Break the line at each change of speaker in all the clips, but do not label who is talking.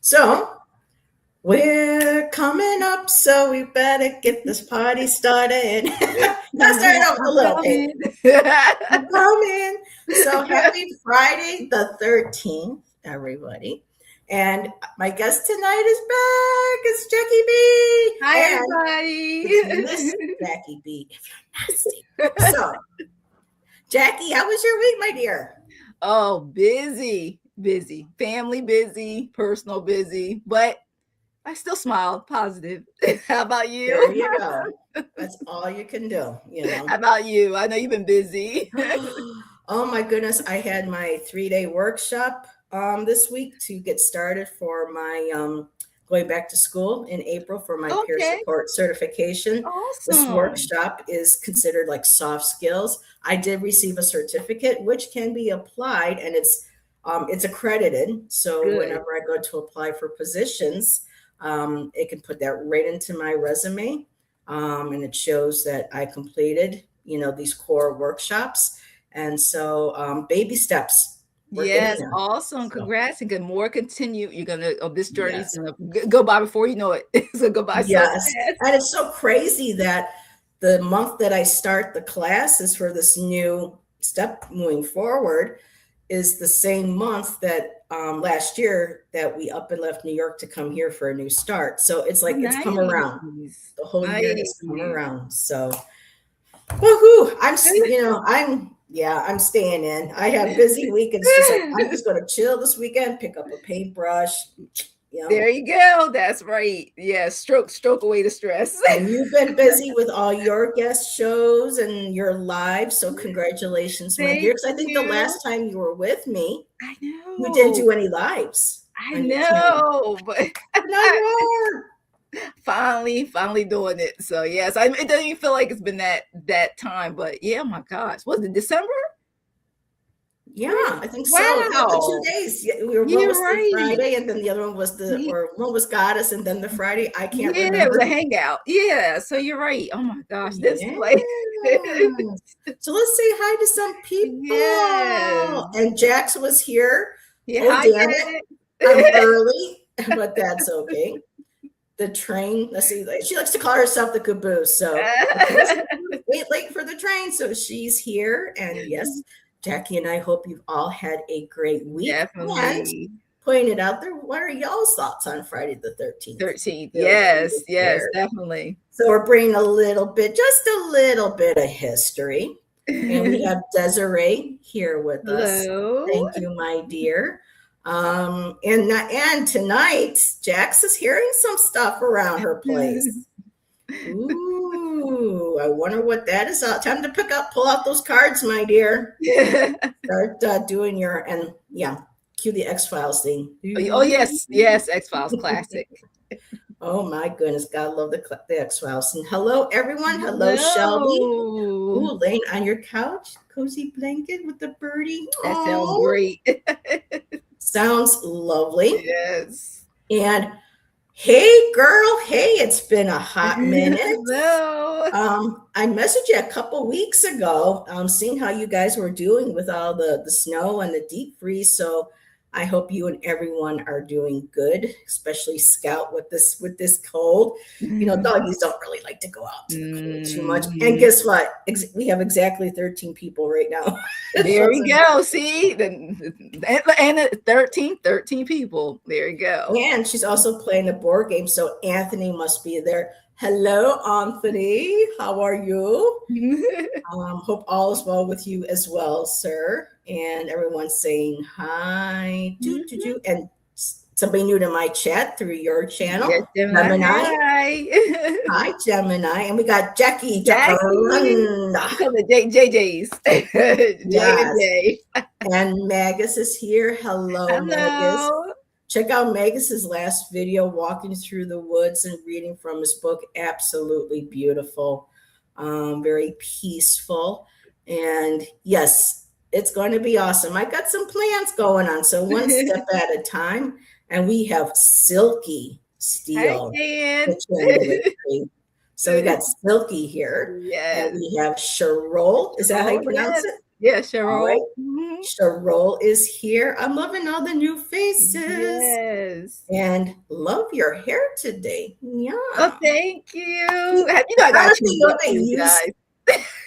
So we're coming up, so we better get this party started. Let's start it off with a little bit. I'm coming. So happy Friday the 13th, everybody. And my guest tonight is back. It's Jackie B.
Hi,
And
everybody.
Miss Jackie B, if you're nasty. So, Jackie, how was your week, my dear?
Oh, busy. Family busy, personal busy, but I still smile, positive. How about you?
There you go. That's all you can do,
How about you? I know you've been busy.
Oh my goodness, I had my 3-day workshop this week to get started for my going back to school in April for my peer
Okay.
support certification. This
Awesome.
workshop is considered like soft skills. I did receive a certificate which can be applied, and it's accredited. So
Good.
whenever I go to apply for positions, it can put that right into my resume, and it shows that I completed, these core workshops. And so, baby steps. We're getting
Yes,
there.
awesome.
So,
Congrats and good more continue. You're gonna this journey is
yes.
gonna go by before you know it. It's gonna go by so
Yes.
fast.
And it's so crazy that the month that I start the classes for this new step moving forward is the same month that last year that we up and left New York to come here for a new start. So it's like it's come around.
Nice.
The whole year has come
Nice.
around. So woohoo! I'm staying in. I have busy weekends. Just like I'm just going to chill this weekend, pick up a paintbrush.
There you go. That's right. Yeah, stroke away the stress.
And you've been busy with all your guest shows and your live. So congratulations, my dear. Because I think the last time you were with me,
I know
you didn't do any lives.
I know, but
now you are.
Finally doing it. So yes, it doesn't even feel like it's been that time, but yeah, my gosh, was it December?
Yeah, I think so.
Wow.
The 2 days. One was the Friday, and then the other one was one was Goddess, and then the Friday. I can't remember.
It was a hangout. Yeah, so you're right. Oh my gosh, this place.
So let's say hi to some people.
Yes.
And Jax was here.
Yeah,
oh, damn it. I'm early, but that's okay. The train, let's see, she likes to call herself the caboose. So wait late for the train. So she's here. And yes, Jackie and I hope you've all had a great week.
Definitely.
And pointing it out there, what are y'all's thoughts on Friday the 13th?
13th. Yes, definitely.
So we're bringing just a little bit of history. And we have Desiree here with us.
Hello.
Thank you, my dear. And tonight, Jax is hearing some stuff around her place. Ooh, I wonder what that is. Time to pull out those cards, my dear. Start doing cue the X-Files thing.
Oh, yes, X-Files classic.
Oh my goodness, gotta love the X-Files. And hello, everyone. Hello, Shelby. Ooh, laying on your couch, cozy blanket with the birdie.
That sounds great.
Sounds lovely.
Yes.
And hey, girl. Hey, it's been a hot minute.
Hello.
I messaged you a couple weeks ago, seeing how you guys were doing with all the snow and the deep freeze. So I hope you and everyone are doing good, especially Scout with this cold. Doggies don't really like to go out to the cold too much. And guess what? We have exactly 13 people right now.
There we go. See, and 13 people. There you go.
And she's also playing a board game, so Anthony must be there. Hello, Anthony. How are you? Hope all is well with you as well, sir. And everyone's saying hi. And somebody new to my chat through your channel.
Yes, Gemini.
Hi, Gemini. And we got Jackie.
The JJs.
J. And Magus is here. Hello. Magus. Check out Magus's last video, walking through the woods and reading from his book. Absolutely beautiful. Very peaceful. And yes, it's going to be awesome. I got some plans going on. So one step at a time. And we have Silky Steel. So we got Silky here.
Yes.
And we have Sherol. Is that how you pronounce it?
Yeah, Cheryl.
All right. Cheryl is here. I'm loving all the new faces.
Yes.
And love your hair today. Yeah.
Oh, thank you. You know, I got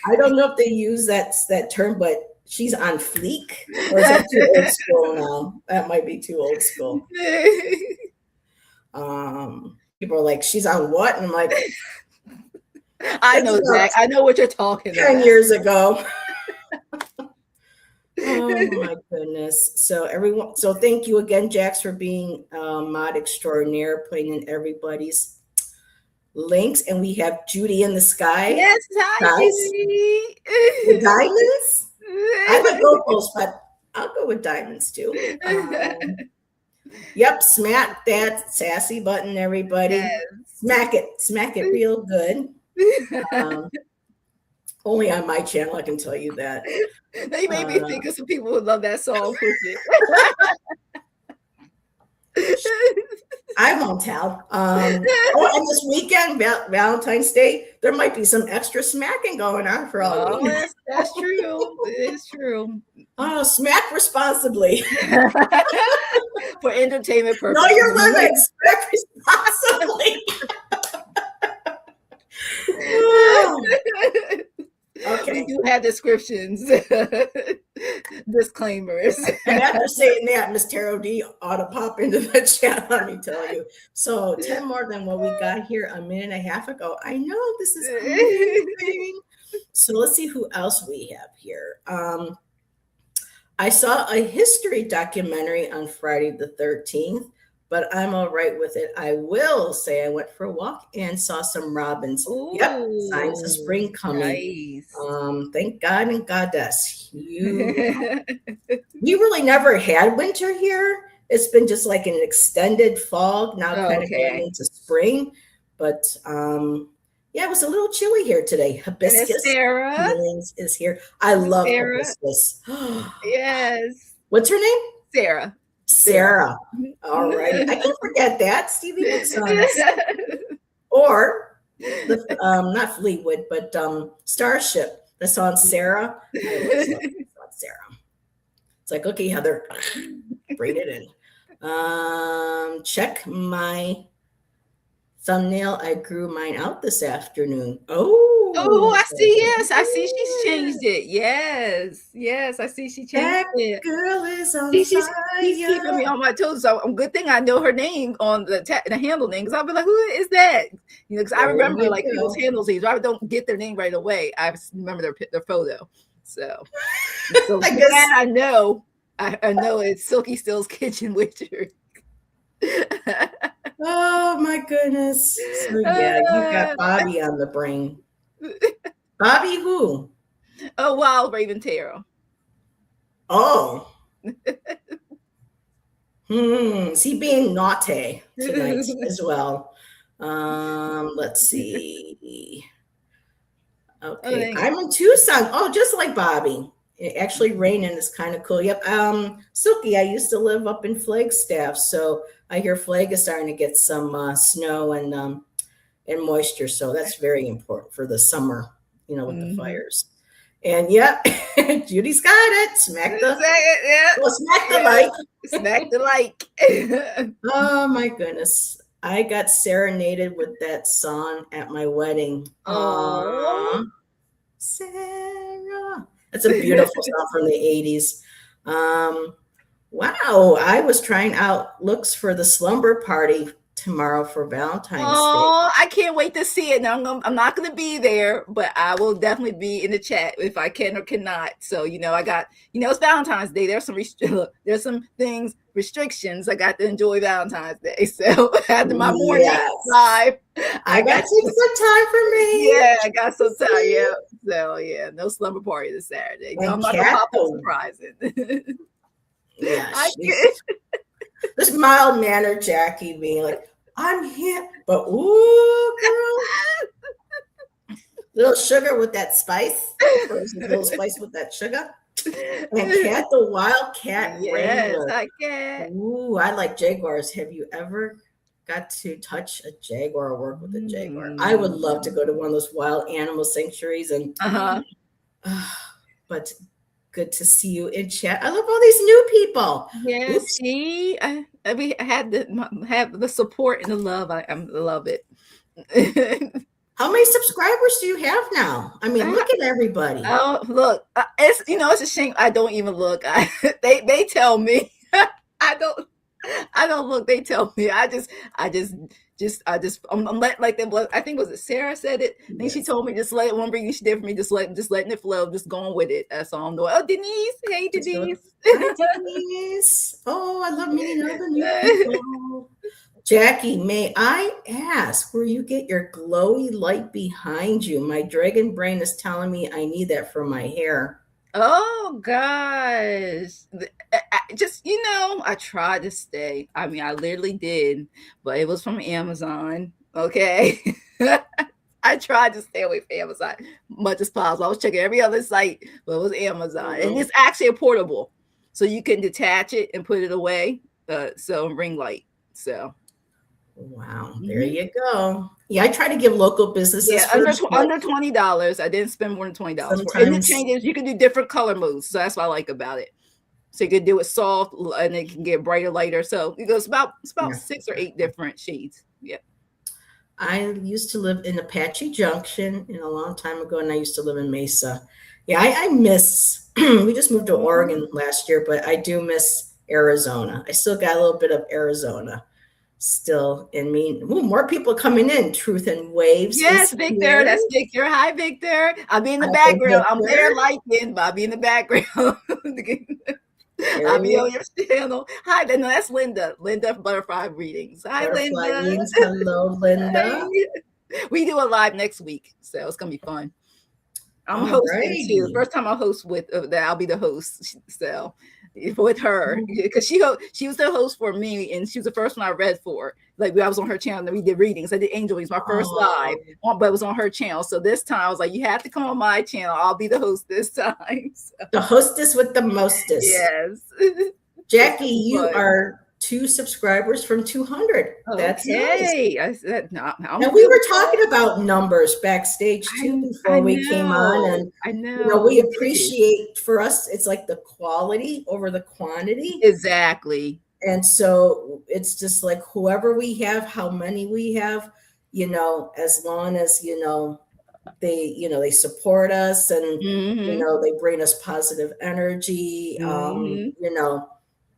I don't know if they use that term, but she's on fleek. Or is that too old school now? That might be too old school. People are like, she's on what? And I'm like,
I know, Zach. I know what you're talking
10
about.
years ago. Oh my goodness. So thank you again, Jax, for being mod extraordinaire, putting in everybody's links. And we have Judy in the sky.
Yes, hi, Judy.
The diamonds? I like opals, but I'll go with diamonds too. Yep, smack that sassy button, everybody. Yes. Smack it real good. Only on my channel, I can tell you that.
They made me think of some people who love that song.
I won't tell. And this weekend, Valentine's Day, there might be some extra smacking going on for all of you.
That's true. It is true.
Oh, smack responsibly.
For entertainment purposes.
Know your limits. Smack responsibly.
Okay. We do have descriptions, disclaimers.
And after saying that, Miss Taro D ought to pop into the chat, let me tell you. So 10 more than what we got here a minute and a half ago. I know this is amazing. So let's see who else we have here. I saw a history documentary on Friday the 13th, but I'm all right with it. I will say I went for a walk and saw some robins. Ooh, yep, signs of spring coming. Nice. Thank God and goddess. We really never had winter here. It's been just like an extended fall, now kind of going into spring. But yeah, it was a little chilly here today. Hibiscus feelings is here. I love hibiscus.
Yes.
What's her name?
Sarah.
All right. I can forget that. Stevie Nicks. Or the not Fleetwood, but Starship. The song Sarah. I always love the song Sarah. It's like, okay, Heather, bring it in. Check my thumbnail. I grew mine out this afternoon.
Oh, I see. Yes, I see. She's changed it. Yes, I see. She changed it.
Girl is on fire.
She's keeping me on my toes. So good thing I know her name on the handle name, because I'll be like, who is that? You know, because I remember like people's handles names. I don't get their name right away. I remember their photo. So I guess I know. I know it's Silky Still's Kitchen Witcher.
Oh my goodness. So yeah, you got Bobby on the brain. Bobby who?
Oh, Wild Raven Taro.
Oh. Is he being naughty tonight as well? Let's see. Okay, I'm in Tucson. Oh, just like Bobby. It actually raining is kind of cool. Yep. Silky, I used to live up in Flagstaff, so I hear Flag is starting to get some snow and moisture. So that's very important for the summer, you know, with the fires. And yep, Judy's got it. Smack the like.
Smack the like.
Oh my goodness. I got serenaded with that song at my wedding.
Oh,
Sarah. That's a beautiful song from the 80s. Wow. I was trying out looks for the slumber party tomorrow for Valentine's Day.
Oh, I can't wait to see it. Now, I'm not going to be there, but I will definitely be in the chat if I can or cannot. So, you know, I got, you know, it's Valentine's Day. There's some restrictions. I got to enjoy Valentine's Day. So after my morning live,
I got some time for me.
Yeah, I got some time. Yeah. So yeah, no slumber party this Saturday. No, I'm not going to pop up surprising.
Yeah. This mild mannered Jackie being like, I'm here, but ooh, girl. Little sugar with that spice. Little spice with that sugar. And Cat the Wildcat Wrangler.
Yes, I can.
Ooh, I like jaguars. Have you ever got to touch a jaguar or work with a jaguar? I would love to go to one of those wild animal sanctuaries and but Good to see you in chat. I love all these new people.
Yes, see, we had the support and the love. I love it.
How many subscribers do you have now? I mean, look at everybody.
Oh, look, it's it's a shame I don't even look. They tell me. I don't look. They tell me. I'm like them. I think was it Sarah said it. I think she told me just let it. One thing she did for me, just letting it flow, just going with it. That's all I'm doing. Oh, Denise, hey Denise.
Hi, Denise. Oh, I love meeting all the new people. Jackie, may I ask where you get your glowy light behind you? My dragon brain is telling me I need that for my hair.
Oh gosh. Just I tried to stay. I mean, I literally did, but it was from Amazon. Okay. I tried to stay away from Amazon much as possible. I was checking every other site, but it was Amazon. And it's actually a portable. So you can detach it and put it away. So ring light. So
wow, there you go. Yeah, I try to give local businesses
under $20. I didn't spend more than $20. And the changes, you can do different color modes. So that's what I like about it. So you can do it soft and it can get brighter, lighter. So it goes about 6 or 8 different shades. Yeah.
I used to live in Apache Junction a long time ago, and I used to live in Mesa. Yeah, I miss, we just moved to Oregon last year, but I do miss Arizona. I still got a little bit of Arizona still in me. Ooh, more people coming in. Truth and Waves.
Yes, Victor. That's Victor. Hi, Victor. I'll be in the background. I'm there liking, but I'll be in the background. I'll be on your channel. Hi, no, that's Linda. Linda from Butterfly Readings. Hi, Linda.
Readings. Hello, Linda.
We do a live next week, so it's gonna be fun. I'm hosting too. First time I'll host with that. I'll be the host. So with her, because she was the host for me, and she was the first one I read for. Like I was on her channel and we did readings. I did Angel Wings, my first live, but it was on her channel. So this time I was like, you have to come on my channel. I'll be the host this time. So.
The hostess with the mostest.
Yes.
Jackie, you are 2 subscribers from 200. That's
nice.
I said, no, and we were talking about numbers backstage too before we came on, and
I know
we appreciate, for us it's like the quality over the quantity.
Exactly.
And so it's just like whoever we have, how many we have, as long as they support us and they bring us positive energy.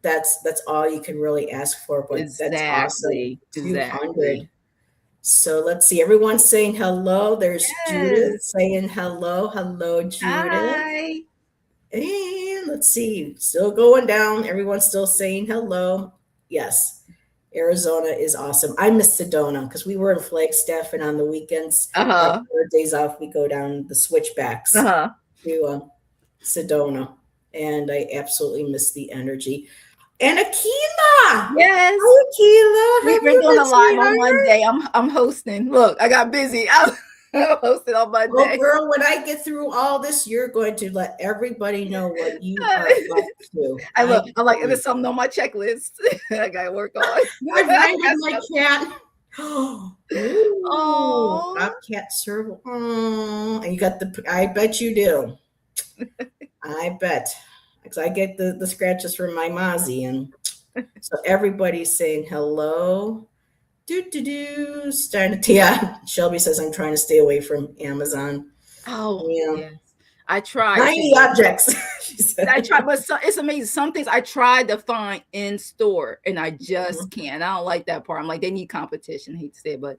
That's all you can really ask for, but that's awesome. 200. So let's see. Everyone's saying hello. There's Judith saying hello. Hello, Judith.
Hi.
And let's see. Still going down. Everyone's still saying hello. Yes. Arizona is awesome. I miss Sedona because we were in Flagstaff, and on the weekends, our days off, we go down the switchbacks to Sedona. And I absolutely miss the energy. And Akila.
Yes.
Hi, Akila.
We're doing a live on Monday. I'm hosting. Look, I got busy. I'm hosting on Monday.
Well, girl, when I get through all this, you're going to let everybody know what you are up to.
I'm like, there's something on my checklist I got to work on.
I've rendered my cat. Oh, Bobcat serval. Oh, and you got I bet you do. I bet. Because I get the scratches from my Mozzie, and so everybody's saying hello. Starting to Shelby says I'm trying to stay away from Amazon.
Oh, yes. I tried.
90 objects. She said.
I tried, but it's amazing. Some things I tried to find in store, and I just can't. I don't like that part. I'm like, they need competition. I hate to say it, but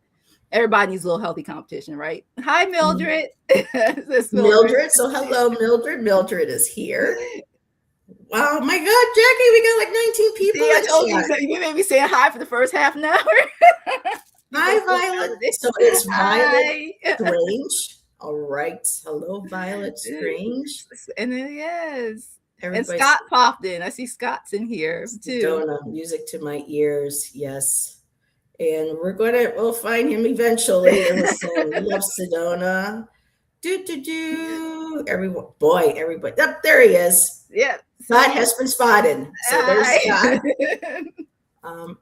everybody needs a little healthy competition, right? Hi, Mildred.
Mildred. So hello, Mildred. Mildred is here. Wow, my God, Jackie, we got like 19 people.
See, I told you made me say hi for the first half an hour.
Hi, Violet. So it's Violet Strange. All right. Hello, Violet Strange.
And then, yes. And Scott popped in. I see Scott's in here too.
Music to my ears. Yes. And we'll find him eventually. And we're saying, we love Sedona. Everybody. Oh, there he is.
Yeah.
Scott has been spotted. So there's Scott.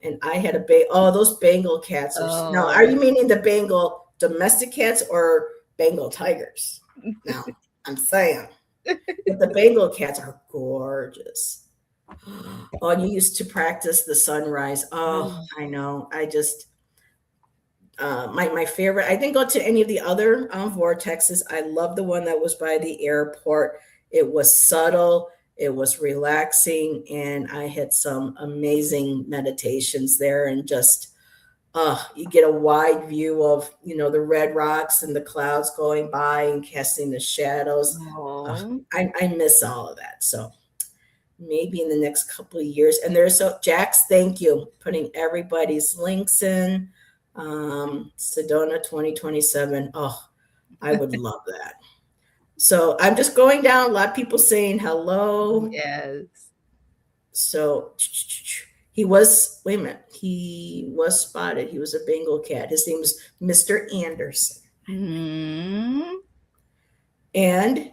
And I had those Bengal cats. Now, are you meaning the Bengal domestic cats or Bengal tigers? No, I'm saying. But the Bengal cats are gorgeous. Oh, and you used to practice the sunrise. Oh, I know. I just my favorite. I didn't go to any of the other vortexes. I love the one that was by the airport. It was subtle. It was relaxing, and I had some amazing meditations there. And just you get a wide view of the red rocks and the clouds going by and casting the shadows. I miss all of that. So maybe in the next couple of years. And Jax, thank you, putting everybody's links in. Sedona 2027. Oh, I would love that. So I'm just going down. A lot of people saying hello.
Yes.
So he was spotted. He was a Bengal cat. His name is Mr. Anderson.
Mm-hmm.
And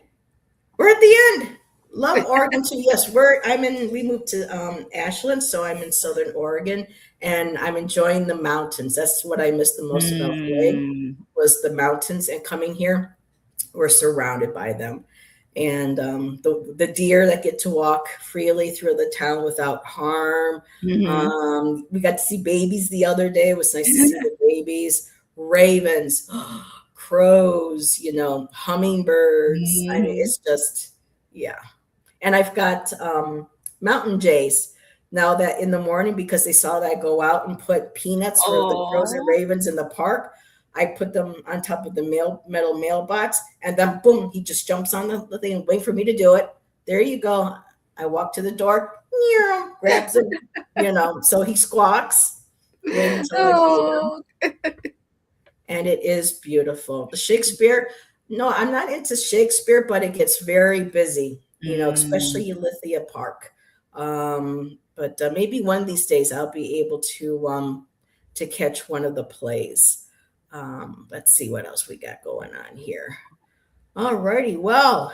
we're at the end. Love Oregon too. Yes, we moved to Ashland, so I'm in Southern Oregon, and I'm enjoying the mountains. That's what I miss the most about Hawaii, was the mountains. And coming here, we're surrounded by them. And the deer that get to walk freely through the town without harm.
Mm-hmm.
We got to see babies the other day. It was nice to see the babies. Ravens, crows, hummingbirds.
Mm-hmm.
I mean, it's just, yeah. And I've got mountain jays now that in the morning, because they saw that I go out and put peanuts for the crows and ravens in the park. I put them on top of the metal mailbox, and then boom, he just jumps on the thing and wait for me to do it. There you go. I walk to the door, grabs him, so he squawks. And it is beautiful. The Shakespeare, no, I'm not into Shakespeare, but it gets very busy, especially Lithia Park. But maybe one of these days I'll be able to catch one of the plays. Let's see what else we got going on here. All righty. Well,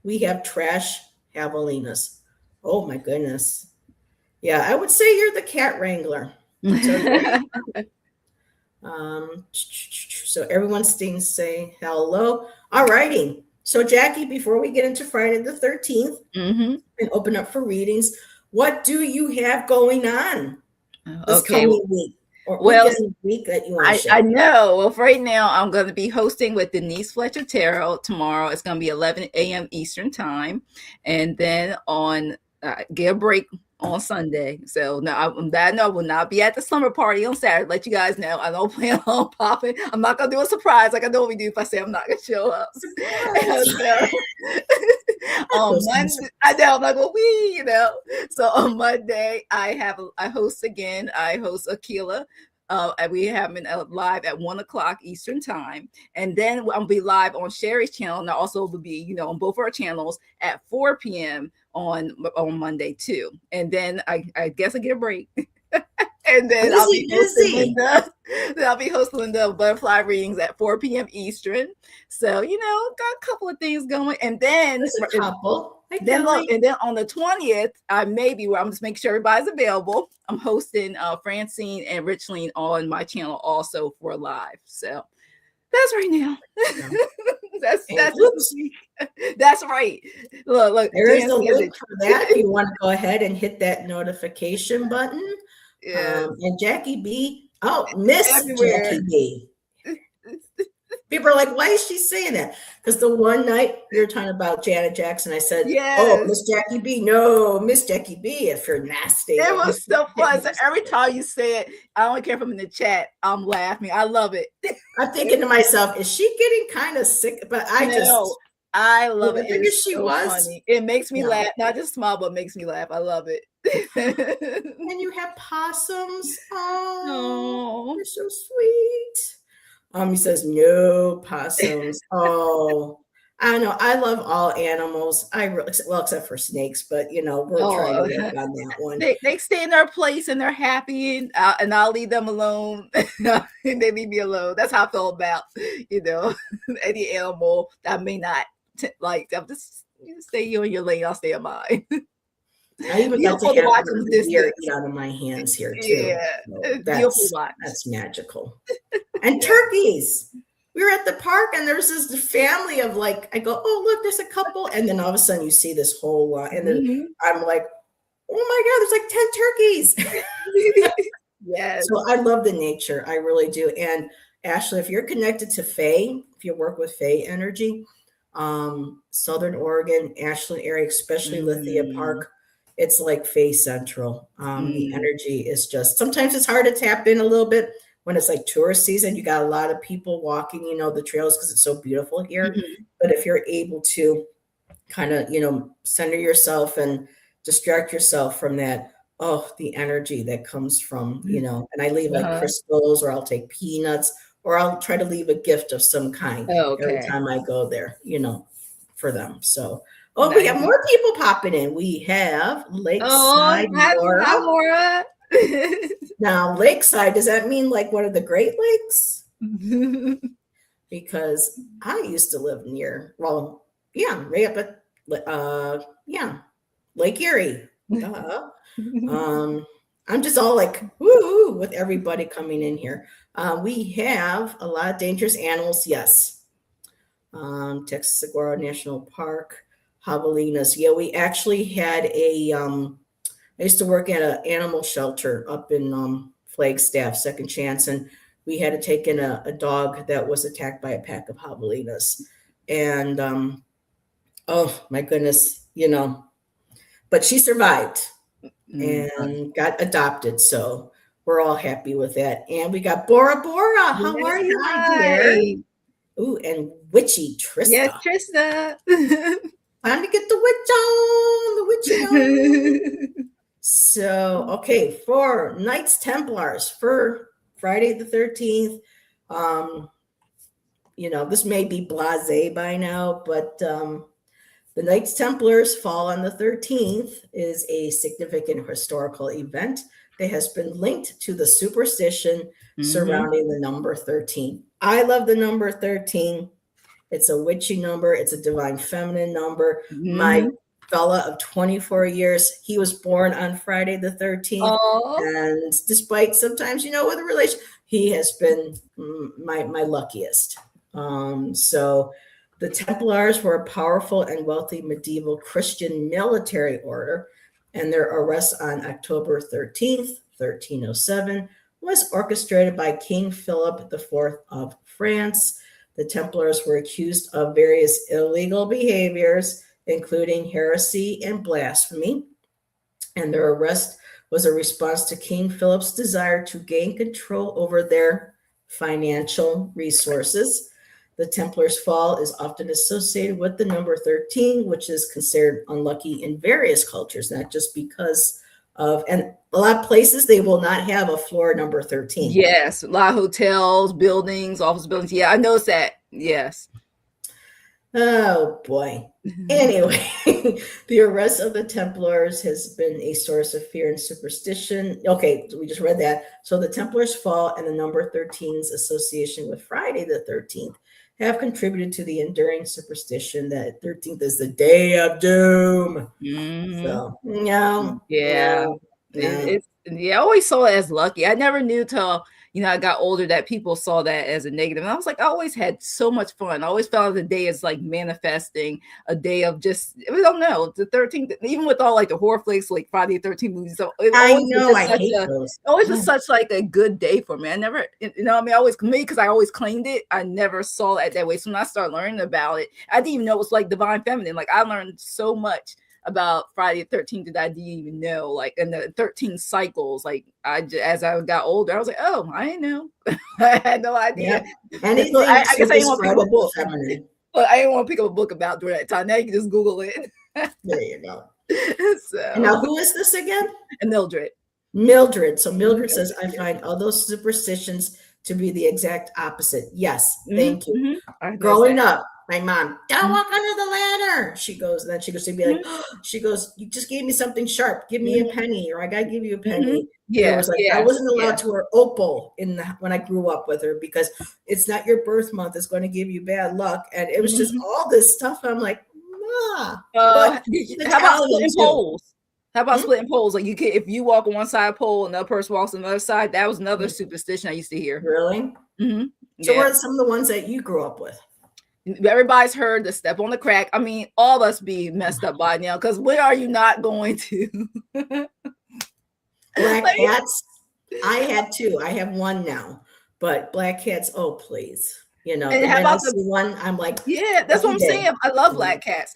we have trash javelinas. Oh my goodness. Yeah, I would say you're the cat wrangler. So everyone's staying say hello. All righty. So Jackie, before we get into Friday the 13th and open up for readings, what do you have going on this coming week? Or week that you want to share?
I know. Well, for right now, I'm going to be hosting with Denise Fletcher Tarot tomorrow. It's going to be 11 a.m. Eastern time. And then get a break on Sunday. So now I will not be at the slumber party on Saturday. Let you guys know. I don't plan on popping. I'm not going to do a surprise like I normally do if I say I'm not going to show up. On Monday, I know I'm not going to So on Monday, I host again. I host Aquila. We have been live at 1:00 Eastern time, and then I'll be live on Sherry's channel, and I also will be, on both our channels at 4 p.m. on Monday too. And then I guess I get a break. And then I'll be hosting Linda Butterfly readings at 4 p.m. Eastern. So, got a couple of things going. And then and then on the 20th, I'm just making sure everybody's available. I'm hosting Francine and Richline on my channel also for live. So that's right now. That's right. Look.
There is a link for that. If you want to go ahead and hit that notification button. Yes. And Jackie B. Oh, Miss Jackie B. People are like, why is she saying that? Because the one night we were talking about Janet Jackson, I said, oh, Miss Jackie B. No, Miss Jackie B. If you're nasty.
It was so fun. So every time you say it, I don't care if I'm in the chat, I'm laughing. I love it.
I'm thinking to myself, is she getting kind of sick? But
I love it.
Because she was
funny. It makes me laugh. Not just smile, but makes me laugh. I love it.
And you have possums. Oh, they're so sweet. He says no possums. Oh, I don't know. I love all animals. Except for snakes, but we're trying to work on that one.
They stay in their place and they're happy, and I'll leave them alone, and they leave me alone. That's how I feel about any animal that I may not like. I'm just stay you in your lane. I'll stay in mine.
I even got to have the deer eat out of my hands here too.
Yeah,
so that's magical. And turkeys. we were at the park and there was this family of like, I go, oh, look, there's a couple. And then all of a sudden you see this whole lot. And then I'm like, oh my God, there's like 10 turkeys.
Yes.
So I love the nature. I really do. And Ashley, if you're connected to Fae, if you work with Fae energy, Southern Oregon, Ashland area, especially Lithia Park, it's like Fae Central. The energy is just, sometimes it's hard to tap in a little bit when it's like tourist season. You got a lot of people walking, the trails because it's so beautiful here. But if you're able to kind of, center yourself and distract yourself from that, the energy that comes from, and I leave like crystals, or I'll take peanuts, or I'll try to leave a gift of some kind every time I go there, for them. So, we got more people popping in. We have Lakeside Laura.
Hi, Laura.
Now, Lakeside, does that mean like one of the Great Lakes? Because I used to live near, right up at, Lake Erie. I'm just all like, woo, with everybody coming in here. We have a lot of dangerous animals. Yes. Texas Saguaro National Park, javelinas. Yeah, we actually had I used to work at an animal shelter up in Flagstaff, Second Chance, and we had to take in a dog that was attacked by a pack of javelinas. And oh my goodness, but she survived and got adopted. So we're all happy with that. And we got Bora Bora. How are you, my dear? Ooh, and Witchy Trista.
Yes, Trista.
Time to get the witch on. So, okay, for Knights Templars for Friday the 13th. This may be blasé by now, but the Knights Templars fall on the 13th is a significant historical event that has been linked to the superstition surrounding the number 13. I love the number 13. It's a witchy number. It's a divine feminine number. My fella of 24 years, he was born on Friday the 13th. And despite sometimes, with a relation, he has been my luckiest. So the Templars were a powerful and wealthy medieval Christian military order, and their arrest on October 13th, 1307, was orchestrated by King Philip IV of France. The Templars were accused of various illegal behaviors, including heresy and blasphemy, and their arrest was a response to King Philip's desire to gain control over their financial resources. The Templars' fall is often associated with the number 13, which is considered unlucky in various cultures, not just because of, and a lot of places, they will not have a floor number 13.
Yes, a lot of hotels, buildings, office buildings. Yeah, I noticed that. Yes.
Oh, boy. Anyway, the arrest of the Templars has been a source of fear and superstition. Okay, so we just read that. So the Templars' fall and the number 13's association with Friday the 13th have contributed to the enduring superstition that 13th is the day of doom. So,
I always saw it as lucky. I never knew till I got older that people saw that as a negative. And I was like, I always had so much fun. I always felt the day is like manifesting, a day of just, we don't know, the 13th, even with all like the horror flicks, like Friday the 13th movies. So
I hate those.
Always was such like a good day for me. I never, always, because I always claimed it, I never saw it that way. So when I started learning about it, I didn't even know it was like divine feminine. Like I learned so much about Friday the 13th that I didn't even know, like in the 13 cycles. Like as I got older, I was like, oh, I didn't know. I had no idea.
Yeah. Anything I
guess I didn't want to pick up a book. But I didn't want to pick up a book about during that time. Now you can just Google it.
There you go.
So
now, who is this again?
Mildred.
So Mildred says, I find all those superstitions to be the exact opposite. Yes, thank you. Growing up, my mom, don't walk under the ladder. She goes, and then she goes to be like, she goes, you just gave me something sharp. Give me a penny, or I gotta give you a penny. Yeah, it was like I wasn't allowed to wear opal when I grew up with her because it's not your birth month. It's going to give you bad luck, and it was just all this stuff. I'm like, Ma.
How about splitting poles? How about splitting poles? Like if you walk on one side of pole and the other person walks on the other side, that was another superstition I used to hear.
Really? So what are some of the ones that you grew up with?
Everybody's heard the step on the crack. I mean, all of us be messed up by now, because where are you not going to?
Black cats. I had two. I have one now, but black cats. Oh, please. You know, and how about the one? I'm like,
yeah, that's what I'm saying. I love black cats.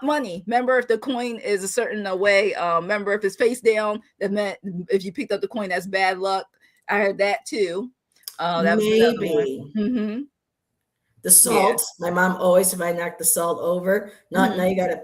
Money. Remember, if the coin is a certain way. Remember, if it's face down, that meant if you picked up the coin, that's bad luck. I heard that too. That was
maybe.
Mm-hmm.
The salt. Yeah. My mom always, if I knock the salt over, now you gotta,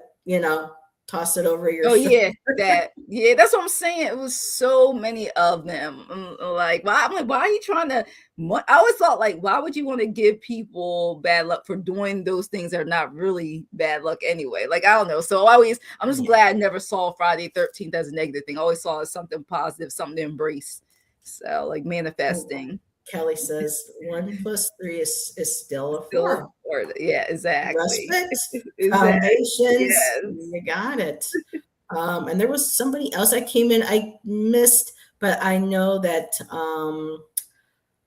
toss it over your
shoulder. That's what I'm saying. It was so many of them. Like, why are you trying to? I always thought, like, why would you want to give people bad luck for doing those things that are not really bad luck anyway? Like, I don't know. So I'm just glad I never saw Friday 13th as a negative thing. I always saw it as something positive, something to embrace. So, like, manifesting.
Kelly says 1 + 3 is still a 4.
Yeah, exactly.
Respite, foundations. Yes. You got it. And there was somebody else that came in I missed, but I know that.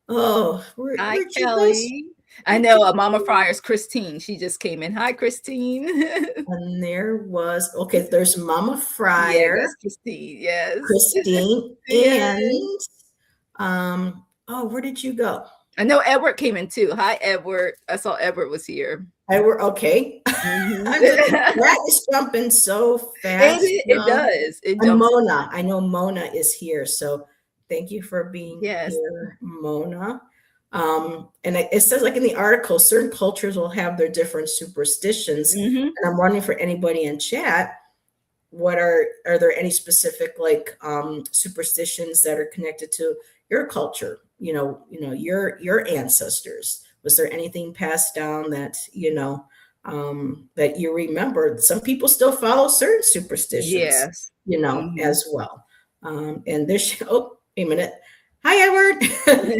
Hi, Kelly. I know Mama Fryer's Christine. She just came in. Hi, Christine.
And there's Mama Fryer.
Yes, Christine. Yes.
Christine. And where did you go?
I know Edward came in too. Hi, Edward. I saw Edward was here.
Edward, okay. That is jumping so fast.
It does.
And Mona. I know Mona is here. So thank you for being here, Mona. And it says, like in the article, certain cultures will have their different superstitions. And I'm wondering for anybody in chat, are there any specific superstitions that are connected to your culture? Your ancestors. Was there anything passed down that that you remembered? Some people still follow certain superstitions, as well. And this, wait a minute. Hi, Edward.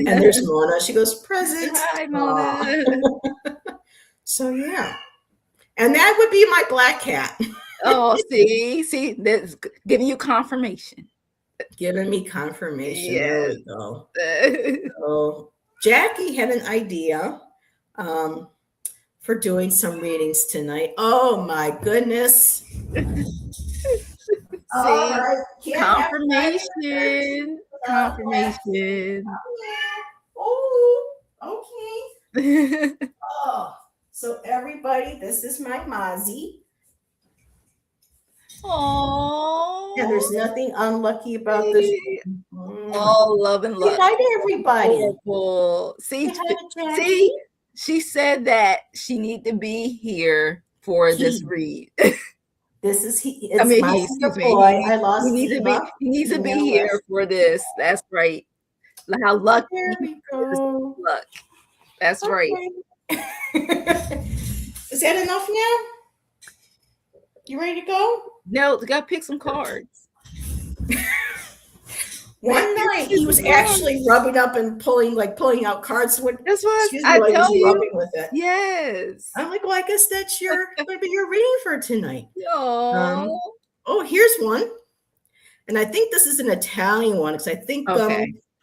And there's Mona. She goes, present.
Hi, Mona.
So yeah, and that would be my black cat.
Oh, see, that's giving you confirmation.
Giving me confirmation. Yes. There we go. So Jackie had an idea for doing some readings tonight. Oh my goodness.
Right. Confirmation. Confirmation.
Oh, okay. So everybody, this is my Mozzie.
Oh,
and there's nothing unlucky about this.
All love and love.
Hi to everybody.
See, she said that she need to be here for this read.
This is he. I lost.
He needs to be here for this. That's right. How lucky.
There we go.
Luck. That's right.
Is that enough now? You ready to go?
No, you gotta pick some cards.
One night he was actually rubbing up and pulling out cards.
That's what I tell you.
Rubbing with it.
Yes.
I'm like, well, I guess that's your reading for tonight.
Oh,
here's one, and I think this is an Italian one because I think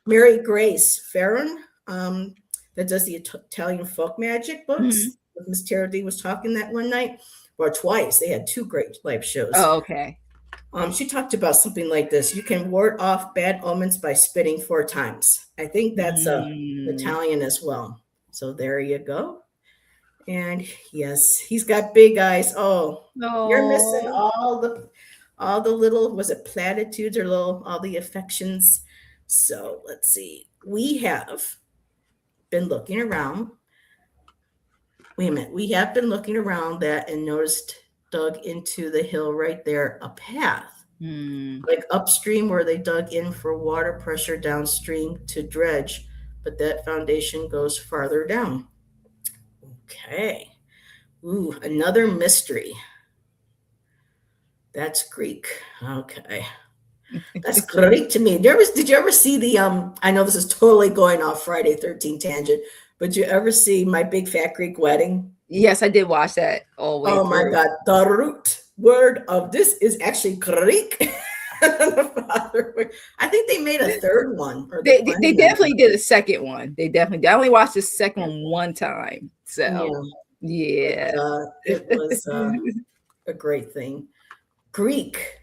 Mary Grace Farron, that does the Italian folk magic books. Miss Tara D was talking that one night. Or twice. They had 2 great live shows.
Oh, okay.
She talked about something like this. You can ward off bad omens by spitting 4 times. I think that's Italian as well. So there you go. And yes, he's got big eyes. Oh, you're missing all the little, was it platitudes or all the affections? So let's see. We have been looking around. Wait a minute. We have been looking around that and noticed dug into the hill right there, a path. Like upstream where they dug in for water pressure downstream to dredge, but that foundation goes farther down. Okay. Ooh, another mystery. That's Greek. Okay. That's Greek to me. Did you ever see the I know this is totally going off Friday 13 tangent, but did you ever see My Big Fat Greek Wedding?
Yes, I did watch that all the way through.
My God. The root word of this is actually Greek. The father. I think they made a third one. Or
they definitely did a second one. They only watched the second one time. So yeah.
It was a great thing. Greek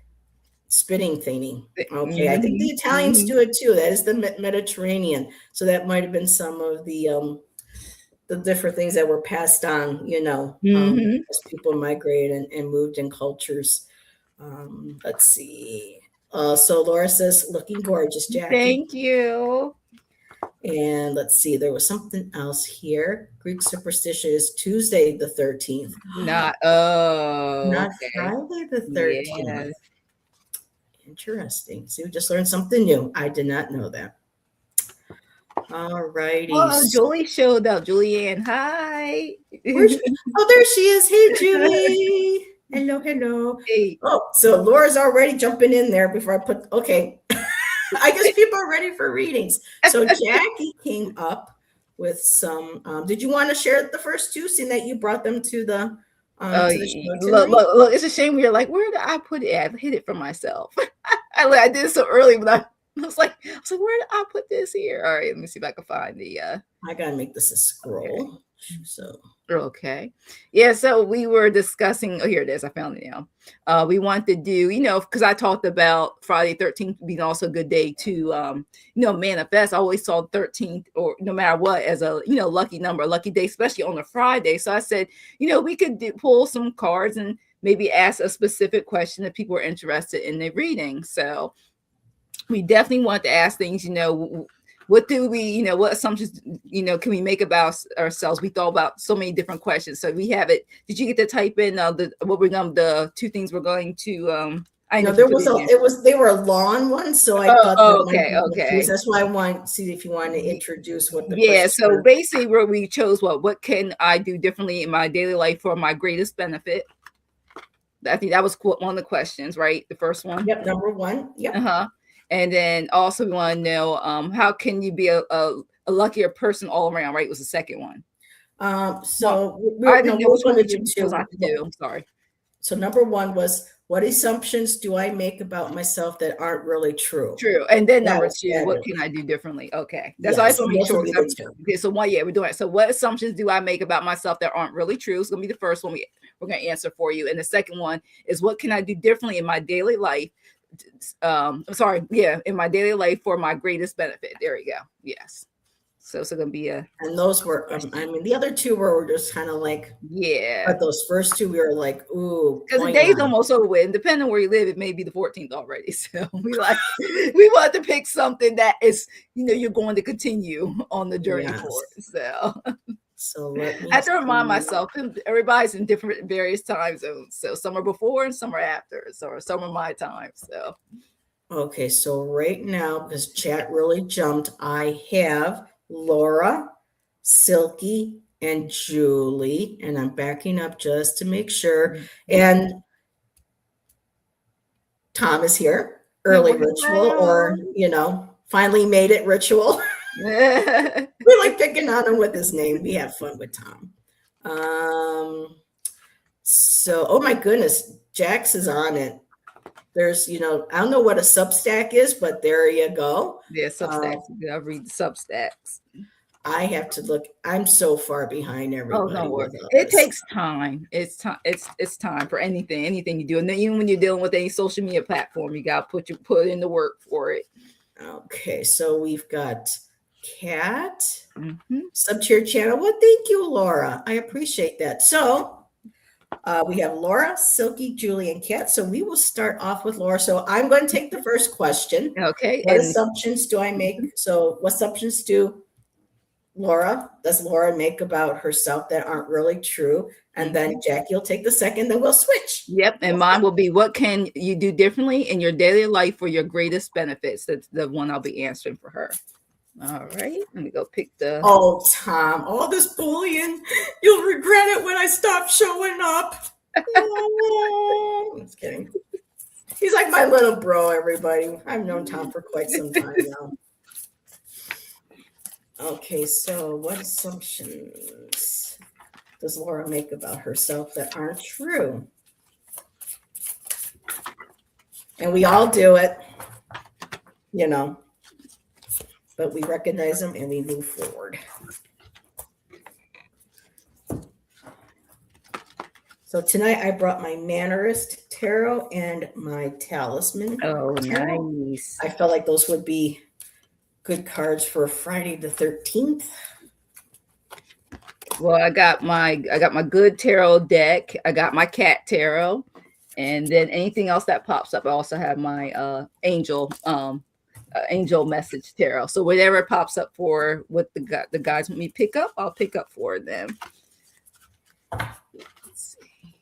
spitting thingy. Okay, I think the Italians do it too. That is the Mediterranean. So that might have been some of the different things that were passed on, as people migrated and moved in cultures. Let's see. So Laura says, looking gorgeous, Jackie.
Thank you.
And let's see, there was something else here. Greek superstition is Tuesday the 13th.
Not
Friday the 13th. Yeah. Interesting. See, we just learned something new. I did not know that. All righty.
Oh, Julie showed up. Julianne, hi.
There she is. Hey, Julie. Hello.
Hey.
Oh, so Laura's already jumping in there before I put, okay. I guess people are ready for readings. So Jackie came up with some, did you want to share the first two, seeing that you brought them to the
look, it's a shame we're like, where did I put it? I hid it from myself. I did it so early, but I was like, where did I put this here? All right, let me see if I can find the
I gotta make this a scroll. Okay. So
okay. Yeah, so we were discussing, here it is, I found it now. We want to do, because I talked about Friday 13th being also a good day to manifest. I always saw 13th, or no matter what, as a lucky number, a lucky day, especially on a Friday. So I said, we could pull some cards and maybe ask a specific question if people are interested in the reading. So we definitely want to ask things, what do we, what assumptions, can we make about ourselves? We thought about so many different questions. So we have it. Did you get to type in the two things we're going to,
I know they were long ones. So I thought, okay. That's why I want to see if you want to introduce what the
so basically where we chose, what can I do differently in my daily life for my greatest benefit? I think that was one of the questions, right? The first one.
Yep. Number one. Yep.
And then also we want to know how can you be a luckier person all around, right? Was the second one.
So
I didn't know which one did you choose not to do. I'm sorry.
So number one was, what assumptions do I make about myself that aren't really true?
True. And then number two, what can I do differently? Okay. That's all I want to make sure. Okay, so we're doing it. So what assumptions do I make about myself that aren't really true? It's going to be the first one we're going to answer for you. And the second one is, what can I do differently in my daily life? In my daily life for my greatest benefit. There you go. Yes. So it's gonna be and
those were the other two were just kind of like, but those first two we were like, ooh,
because the day's almost over with, and depending on where you live, it may be the 14th already. So we want to pick something that is, you're going to continue on the journey for. So I have to remind myself, everybody's in different various time zones. So some are before and some are after. So some are my time. So
okay, so right now, because chat really jumped, I have Laura, Silky, and Julie, and I'm backing up just to make sure. And Tom is here, early ritual, or finally made it ritual. We like picking on him with his name. We have fun with Tom. So, oh my goodness, Jax is on it. There's, I don't know what a Substack is, but there you go.
Yeah, Substacks. I read Substacks.
I have to look. I'm so far behind everybody.
Oh, no, it takes time. It's time. It's time for anything you do. And then even when you're dealing with any social media platform, you got to put in the work for it.
Okay, so we've got Kat, sub-tier channel. Well, thank you, Laura. I appreciate that. So we have Laura, Silky, Julie, and Kat. So we will start off with Laura. So I'm going to take the first question.
Okay.
What assumptions do I make? So what assumptions does Laura make about herself that aren't really true? And then Jackie will take the second, then we'll switch.
Yep. And mine will be, what can you do differently in your daily life for your greatest benefits? That's the one I'll be answering for her. All right. Let me go pick the.
Oh, Tom, all this bullying. You'll regret it when I stop showing up. Oh, I'm just kidding. He's like my little bro, everybody. I've known Tom for quite some time now. Okay, so what assumptions does Laura make about herself that aren't true? And we all do it, you know, but we recognize them and we move forward. So tonight I brought my Mannerist Tarot and my Talisman.
Oh,
Tarot.
nice.
I felt like those would be good cards for Friday the 13th.
Well, I got my good tarot deck. I got my cat tarot, and then anything else that pops up. I also have my angel message tarot. So whatever pops up for what the guys want me to pick up, I'll pick up for them. Let's see.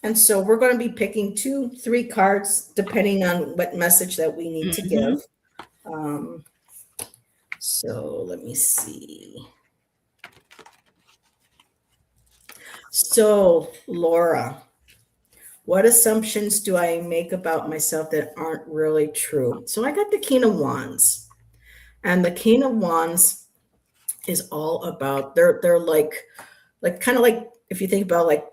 And so we're going to be picking 2-3 cards depending on what message that we need to give. So let me see. So, Laura, what assumptions do I make about myself that aren't really true? So I got the King of Wands. And the King of Wands is all about, they're like kind of like, if you think about like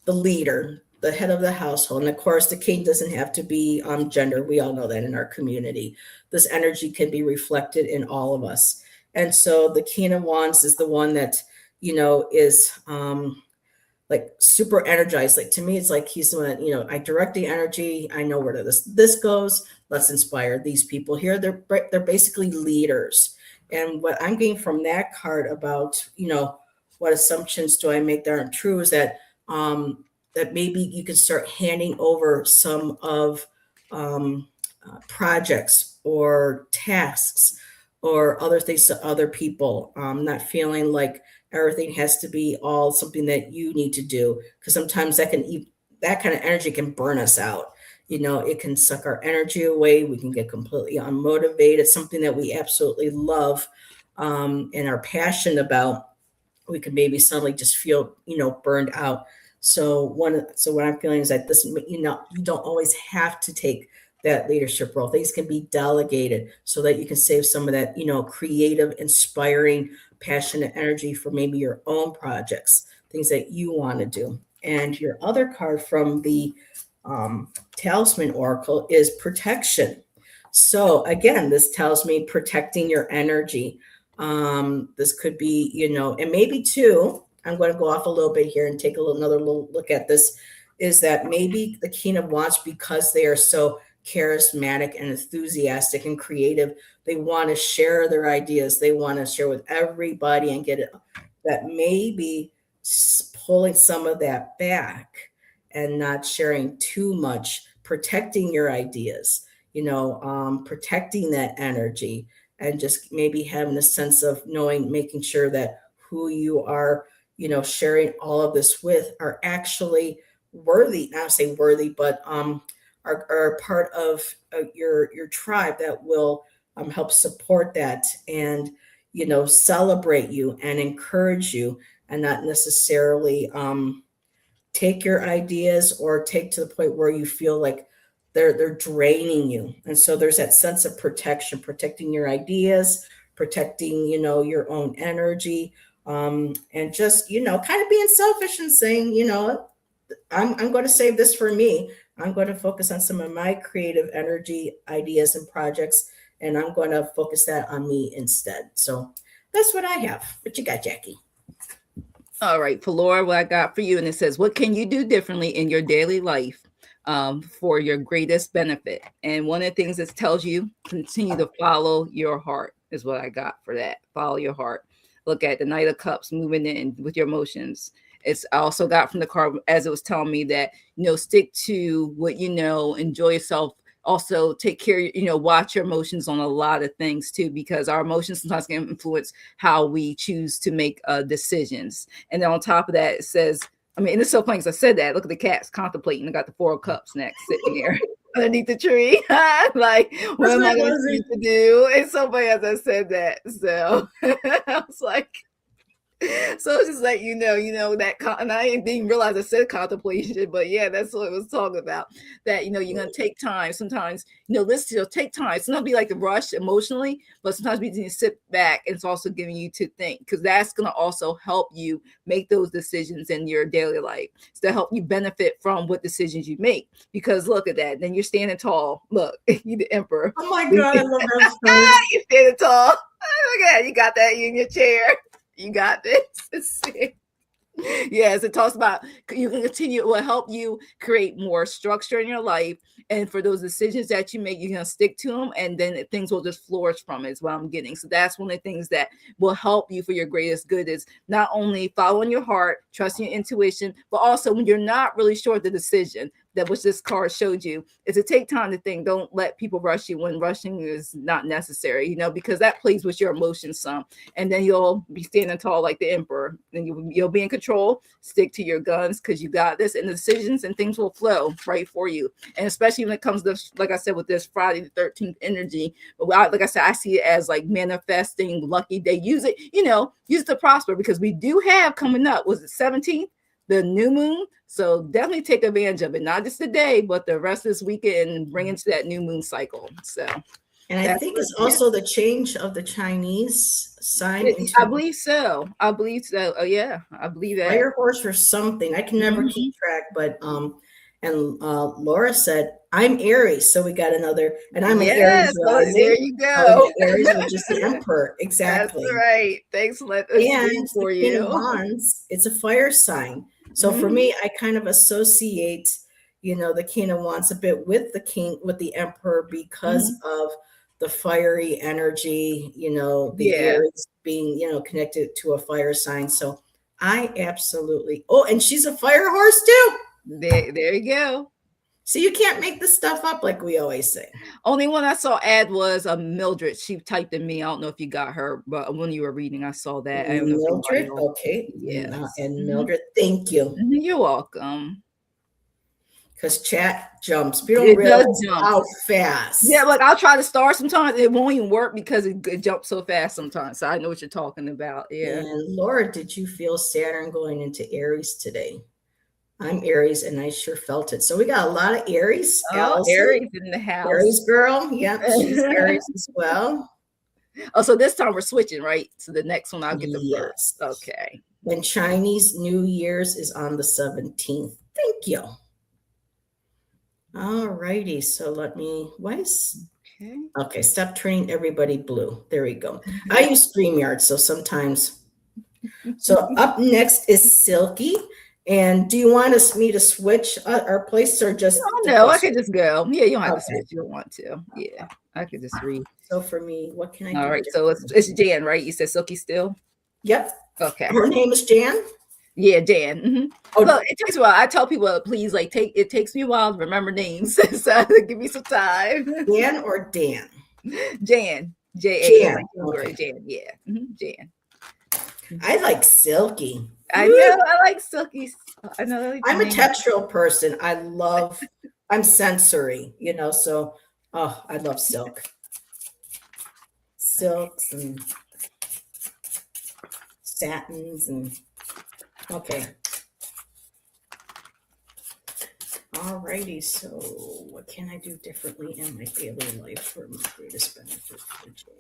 the leader, the head of the household. And of course, the king doesn't have to be gender. We all know that in our community. This energy can be reflected in all of us. And so the King of Wands is the one that, you know, is like super energized. Like to me, it's like he's the one, you know, I direct the energy. I know where this goes. Let's inspire these people here. They're basically leaders. And what I'm getting from that card about, you know, what assumptions do I make that aren't true is that that maybe you can start handing over some of projects or tasks or other things to other people, not feeling like everything has to be all something that you need to do, because sometimes that kind of energy can burn us out. You know, it can suck our energy away. We can get completely unmotivated. Something that we absolutely love and are passionate about, we can maybe suddenly just feel, you know, burned out. So what I'm feeling is that this, you know, you don't always have to take that leadership role. Things can be delegated so that you can save some of that, you know, creative, inspiring, passionate energy for maybe your own projects, things that you want to do. And your other card from the Talisman Oracle is protection. So again, this tells me protecting your energy. This could be, you know, and maybe too, I'm going to go off a little bit here and take another little look at this, is that maybe the King of Wands, because they are so charismatic and enthusiastic and creative, they want to share their ideas. They want to share with everybody and get it. That maybe pulling some of that back and not sharing too much, protecting your ideas, you know, protecting that energy, and just maybe having a sense of knowing, making sure that who you are, you know, sharing all of this with are actually worthy, not say worthy, but are part of your tribe that will help support that and, you know, celebrate you and encourage you, and not necessarily take your ideas or take to the point where you feel like they're draining you. And so there's that sense of protection, protecting your ideas, protecting, you know, your own energy, and just, you know, kind of being selfish and saying, you know, I'm going to save this for me. I'm going to focus on some of my creative energy, ideas, and projects, and I'm going to focus that on me instead. So that's what I have. What you got, Jackie?
All right, for Laura, what I got for you, and it says, what can you do differently in your daily life for your greatest benefit? And one of the things it tells you, continue to follow your heart, is what I got for that. Follow your heart. Look at the Knight of Cups, moving in with your emotions. It's I also got from the card, as it was telling me, that, you know, stick to what you know, enjoy yourself. Also take care, you know, watch your emotions on a lot of things too, because our emotions sometimes can influence how we choose to make decisions. And then on top of that, it says, I mean, and it's so funny because I said that. Look at the cats contemplating. I got the 4 of Cups next, sitting there underneath the tree. Like, what am I going to do? It's so funny as I said that. So I was like, So it's just like, that, and I didn't even realize I said contemplation, but yeah, that's what it was talking about. That, you're going to take time. Sometimes, listen, take time. It's not be like a rush emotionally, but sometimes we need to sit back, and it's also giving you to think, because that's going to also help you make those decisions in your daily life. It's to help you benefit from what decisions you make. Because look at that. Then you're standing tall. Look, you the emperor.
Oh my God, I love that phrase.
You're standing tall. Look at you got that in your chair. You got this. Yes, it talks about you can continue. It will help you create more structure in your life, and for those decisions that you make, you're gonna stick to them, and then things will just flourish from it. Is what I'm getting. So that's one of the things that will help you for your greatest good. Is not only following your heart, trusting your intuition, but also when you're not really sure of the decision, that which this card showed you, is to take time to think. Don't let people rush you when rushing is not necessary, because that plays with your emotions some. And then you'll be standing tall like the emperor, and you'll be in control. Stick to your guns, because you got this, and the decisions and things will flow right for you. And especially when it comes to, like I said, with this Friday the 13th energy, like I said, I see it as like manifesting lucky day. Use it, use it to prosper, because we do have coming up, was it 17th? The new moon. So definitely take advantage of it, not just today, but the rest of this weekend, and bring into that new moon cycle. So,
and I think it's also the change of the Chinese sign.
I believe so. Oh yeah, I believe that.
Fire horse or something. I can never keep track, but and Laura said, I'm Aries, so we got another, and I'm an Aries rising.
There you go.
Aries, which is the emperor. Exactly.
That's right. Thanks for letting us read for you.
King of Wands, it's a fire sign. So for me, I kind of associate, the King of Wands a bit with the emperor, because of the fiery energy, the Aries being, connected to a fire sign. So I absolutely, and she's a fire horse too.
There you go.
So you can't make this stuff up, like we always say.
Only one I saw ad was a Mildred. She typed in me. I don't know if you got her, but when you were reading, I saw that. I don't know
Mildred, okay.
Yeah.
And Mildred, thank you.
You're welcome.
Because chat jumps. We don't realize how fast.
Yeah, like I'll try to start sometimes. It won't even work because it jumps so fast sometimes. So I know what you're talking about. Yeah.
And Laura, did you feel Saturn going into Aries today? I'm Aries, and I sure felt it. So we got a lot of Aries.
Aries in the house.
Aries girl. Yep, she's Aries as well.
Oh, so this time we're switching, right? So the next one I'll get the first. Okay.
And Chinese New Year's is on the 17th. Thank you. All righty. So let me, okay, stop turning everybody blue. There we go. I use StreamYard, so sometimes. So up next is Silky. And do you want me to switch our place, or just?
Oh, no, I could just go. Yeah, you don't have to switch. You don't want to. Yeah, I could just read.
So for me, what can I do?
All right, so it's Jan, right? You said Silky still?
Yep.
Okay.
Her name is Jan?
Yeah, Jan. Oh, look, it takes a while. I tell people, please, it takes me a while to remember names. So give me some time.
Jan or Dan?
Jan. Jan.
Okay.
Jan, yeah. Jan.
I like Silky.
I know. I like Silky. I know.
I'm a textural person. I'm sensory, so, I love silk. Silks and satins and, okay. All righty. So what can I do differently in my daily life for my greatest benefit for Jan?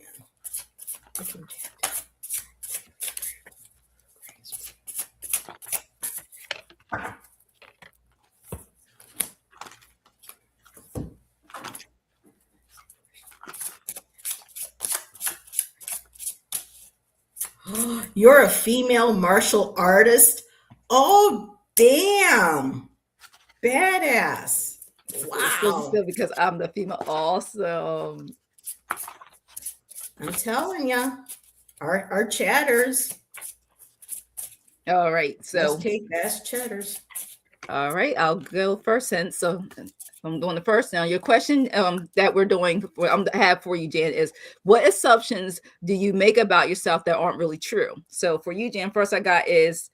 You're a female martial artist? Oh, damn. Badass. Wow.
Still because I'm the female. Awesome.
I'm telling you, our chatters.
All right. So
let's take best chatters.
All right. I'll go first. And so I'm doing the first now. Your question that we're doing, I have for you, Jan, is what assumptions do you make about yourself that aren't really true? So for you, Jan, first I got is,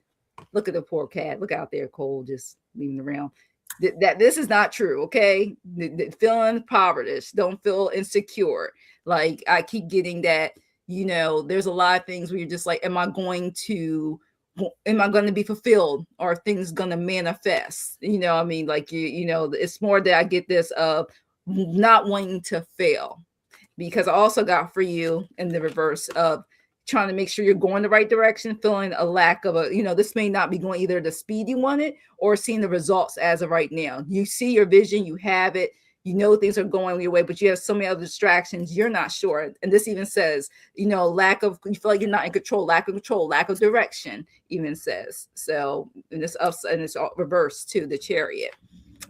look at the poor cat. Look out there, Cole, just leaving around. That this is not true, okay? Feeling poverty, don't feel insecure. Like I keep getting that there's a lot of things where you're just like, am I going to be fulfilled, or are things going to manifest? I mean, like, it's more that I get this of not wanting to fail, because I also got for you in the reverse of trying to make sure you're going the right direction, feeling a lack of this may not be going either the speed you wanted or seeing the results as of right now. You see your vision, you have it, things are going your way, but you have so many other distractions, you're not sure. And this even says, you feel like you're not in control, lack of direction, even says. So, and it's reverse to the Chariot.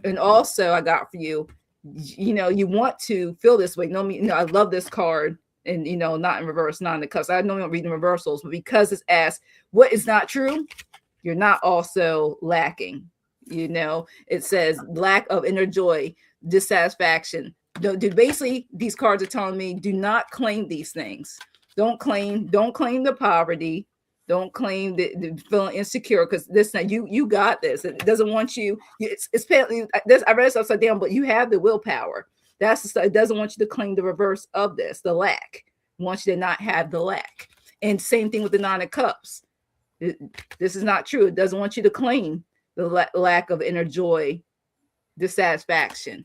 And also I got for you, you want to feel this way. I love this card, and not in reverse, not in the cups. I know you don't read the reversals, but because it's asked what is not true, you're not also lacking. It says lack of inner joy, dissatisfaction. Basically, these cards are telling me, do not claim these things. Don't claim the poverty. Don't claim the feeling insecure, because this now you got this. It doesn't want you. It's this. I read this upside down, but you have the willpower. That's the stuff. It doesn't want you to claim the reverse of this, the lack. It wants you to not have the lack. And same thing with the Nine of Cups. This is not true. It doesn't want you to claim the lack of inner joy, dissatisfaction.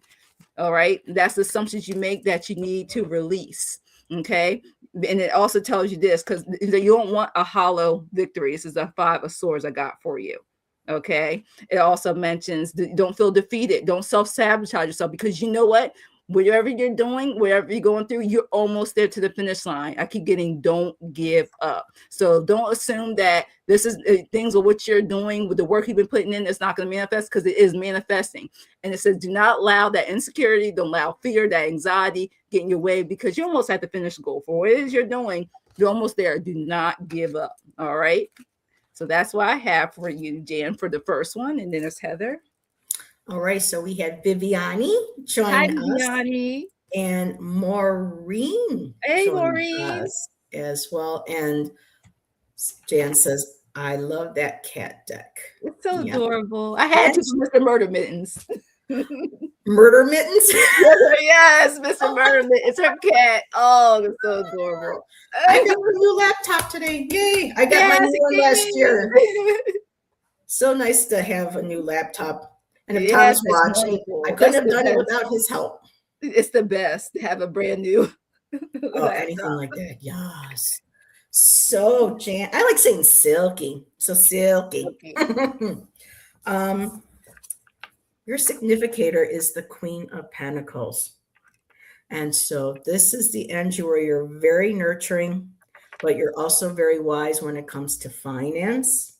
All right, that's the assumptions you make that you need to release. Okay, and it also tells you this, because you don't want a hollow victory. This is the Five of Swords I got for you. Okay, it also mentions don't feel defeated, don't self-sabotage yourself, because you know what, whatever you're doing, whatever you're going through, you're almost there to the finish line. I keep getting don't give up. So don't assume that this is things with what you're doing, with the work you've been putting in, it's not going to manifest, because it is manifesting. And it says do not allow that insecurity, don't allow fear, that anxiety get in your way, because you're almost at the finish goal. For what it is you're doing, you're almost there. Do not give up. All right. So that's what I have for you, Jan, for the first one. And then it's Heather.
All right, so we had Viviani join us.
Viviani.
And Maureen us as well. And Jan says, I love that cat deck.
It's so adorable. I had to Mr. Murder Mittens.
Murder Mittens?
Yes, Mr. Murder Mittens. It's her cat. Oh, it's so adorable.
I got a new laptop today. Yay. I got my new one last year. So nice to have a new laptop. And if Tom's watching, I couldn't have done it without his help.
It's the best to have a brand new
anything like that. Yes. So, Jan, I like saying silky. So silky. Your significator is the Queen of Pentacles. And so this is the energy where you're very nurturing, but you're also very wise when it comes to finance,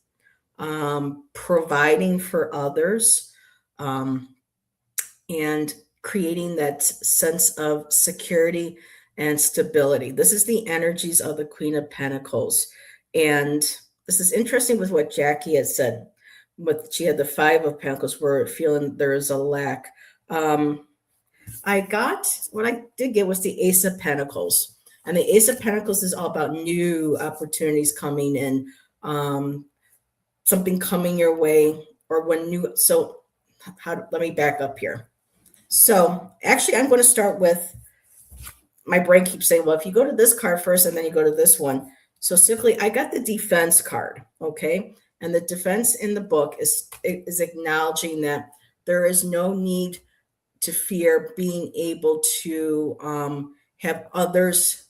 providing for others, and creating that sense of security and stability. This is the energies of the Queen of Pentacles. And this is interesting with what Jackie had said. She had the Five of Pentacles, where feeling there is a lack. What I did get was the Ace of Pentacles. And the Ace of Pentacles is all about new opportunities coming in, something coming your way, or when new. So let me back up here. So actually, I'm going to start with, my brain keeps saying, well, if you go to this card first and then you go to this one. So simply, I got the Defense card, okay? And the defense in the book is acknowledging that there is no need to fear being able to have others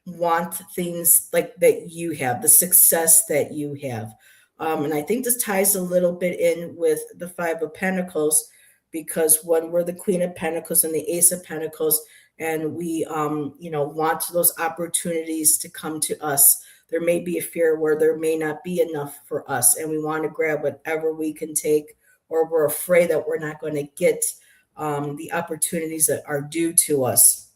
want things like that you have, the success that you have. And I think this ties a little bit in with the Five of Pentacles, because when we're the Queen of Pentacles and the Ace of Pentacles, and we, want those opportunities to come to us, there may be a fear where there may not be enough for us, and we want to grab whatever we can take, or we're afraid that we're not going to get the opportunities that are due to us.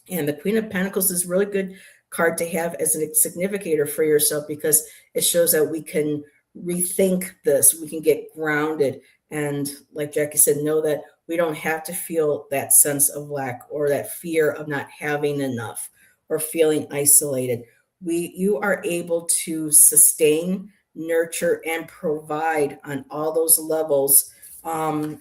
And the Queen of Pentacles is a really good card to have as a significator for yourself, because it shows that we can rethink this, we can get grounded, and like Jackie said, know that we don't have to feel that sense of lack or that fear of not having enough or feeling isolated. You are able to sustain, nurture, and provide on all those levels, and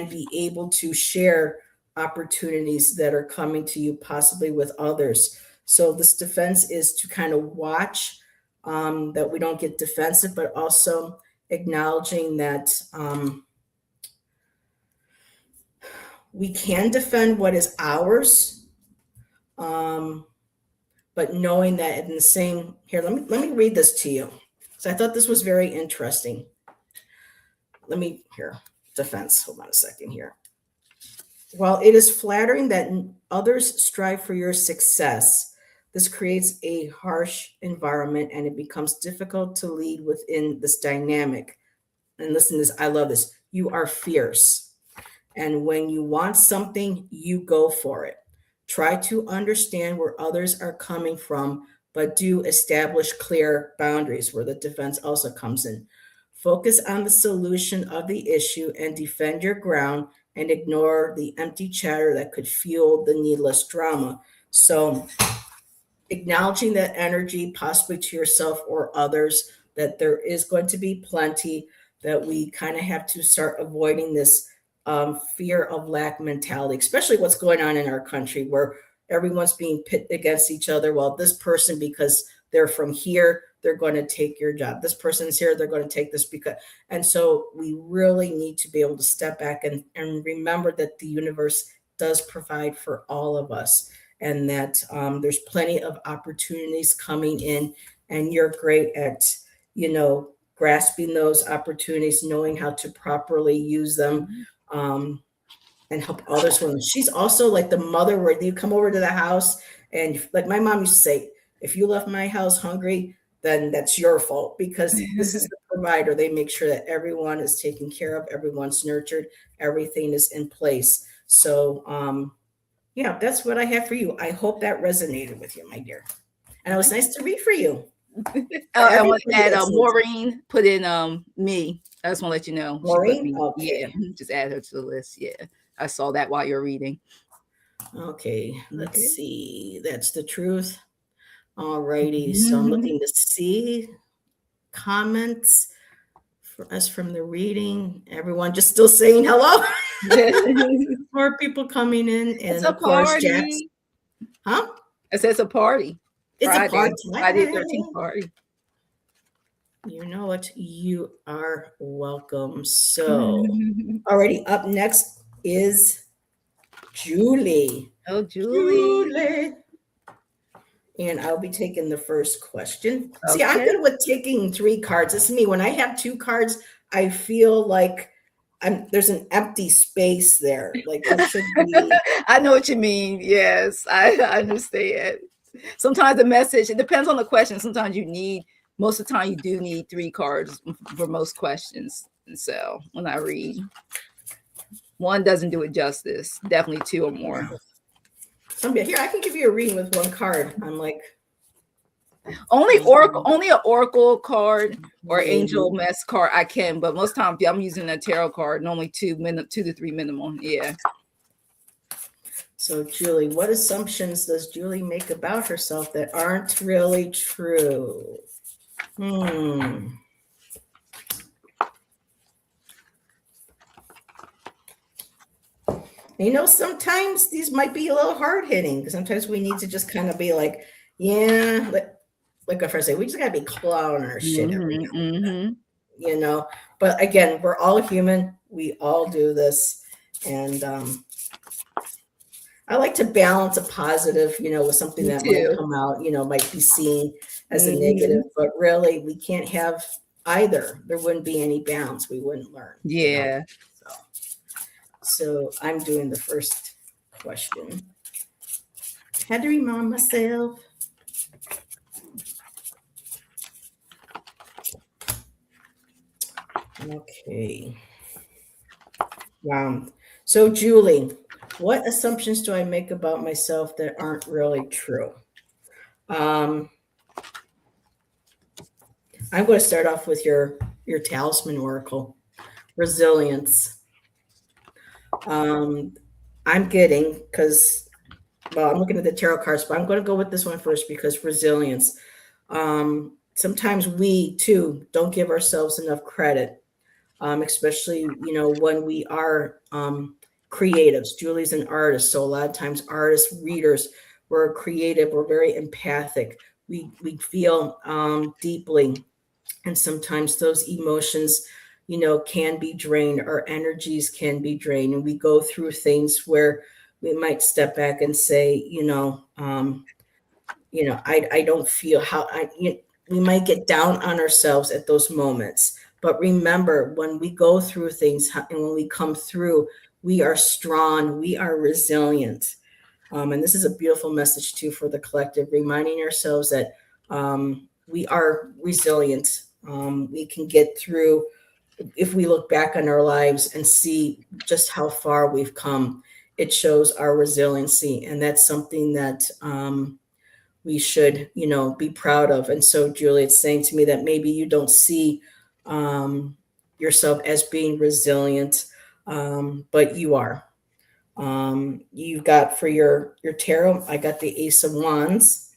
be able to share opportunities that are coming to you, possibly with others. So this defense is to kind of watch that we don't get defensive, but also acknowledging that we can defend what is ours, but knowing that in the same here, let me read this to you. So I thought this was very interesting. Let me here defense. Hold on a second here. While it is flattering that others strive for your success, this creates a harsh environment and it becomes difficult to lead within this dynamic. And listen to this, I love this. You are fierce. And when you want something, you go for it. Try to understand where others are coming from, but do establish clear boundaries where the defense also comes in. Focus on the solution of the issue and defend your ground and ignore the empty chatter that could fuel the needless drama. So acknowledging that energy, possibly to yourself or others, that there is going to be plenty, that we kind of have to start avoiding this fear of lack mentality, especially what's going on in our country where everyone's being pit against each other. Well, this person, because they're from here, they're going to take your job. This person's here, they're going to take this because, and so we really need to be able to step back and remember that the universe does provide for all of us and that there's plenty of opportunities coming in and you're great at, grasping those opportunities, knowing how to properly use them and help others. When she's also like the mother where you come over to the house and like my mom used to say, if you left my house hungry, then that's your fault because this is the provider. They make sure that everyone is taken care of, everyone's nurtured, everything is in place. So, yeah, that's what I have for you. I hope that resonated with you, my dear. And it was nice to read for you.
I want to add Maureen put in me. I just want to let you know.
Maureen? Okay.
Yeah, just add her to the list. Yeah, I saw that while you're reading.
Okay, let's see. That's the truth. All righty. So I'm looking to see comments for us from the reading. Everyone just still saying hello. More people coming in. And
it's a
of course,
party.
Jack's. Huh?
It says a party.
It's
Friday,
a party.
Friday 13th party.
You know what? You are welcome. So, already up next is Julie.
Oh, Julie.
And I'll be taking the first question. Okay. See, I'm good with taking 3 cards. It's me. When I have 2 cards, I feel like there's an empty space there. Like there should be.
I know what you mean. Yes, I understand. Sometimes the message, it depends on the question. Sometimes most of the time you do need 3 cards for most questions. And so when I read, 1 doesn't do it justice. Definitely 2 or more.
Here, I can give you a reading with 1 card. I'm like
only an oracle card or angel mess card I can, but most times I'm using a tarot card, normally 2 to 3 minimum. Yeah.
So Julie, what assumptions does Julie make about herself that aren't really true? Sometimes these might be a little hard hitting because sometimes we need to just kind of be like, yeah, like our friends say, we just gotta be clowning our shit every now. But again, we're all human. We all do this. And I like to balance a positive, with something that might come out, might be seen as a negative, but really we can't have either. There wouldn't be any balance. We wouldn't learn.
Yeah.
So I'm doing the first question. Had to remind myself. Okay. Wow. So Julie, what assumptions do I make about myself that aren't really true? I'm going to start off with your talisman oracle, resilience. I'm getting, because, I'm looking at the tarot cards, but I'm going to go with this one first because resilience. Sometimes we too don't give ourselves enough credit, especially, when we are creatives. Julie's an artist. So a lot of times artists, readers, we're creative, we're very empathic. We feel deeply, and sometimes those emotions, can be drained. Our energies can be drained, and we go through things where we might step back and say, I don't feel how we might get down on ourselves at those moments. But remember, when we go through things and when we come through, we are strong, we are resilient. And this is a beautiful message too for the collective, reminding ourselves that we are resilient. We can get through if we look back on our lives and see just how far we've come. It shows our resiliency, and that's something that we should, be proud of. And so, Julie, it's saying to me that maybe you don't see yourself as being resilient, but you are. You've got for your tarot, I got the Ace of Wands.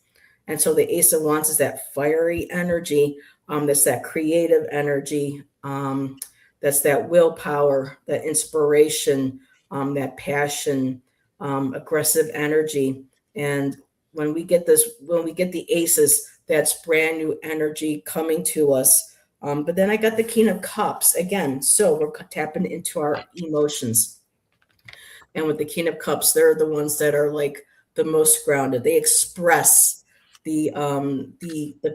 And so the Ace of Wands is that fiery energy, that's that creative energy, that's that willpower, that inspiration, that passion, aggressive energy. And when we get the aces, that's brand new energy coming to us. But then I got the King of Cups again. So we're tapping into our emotions. And with the King of Cups, they're the ones that are like the most grounded. They express the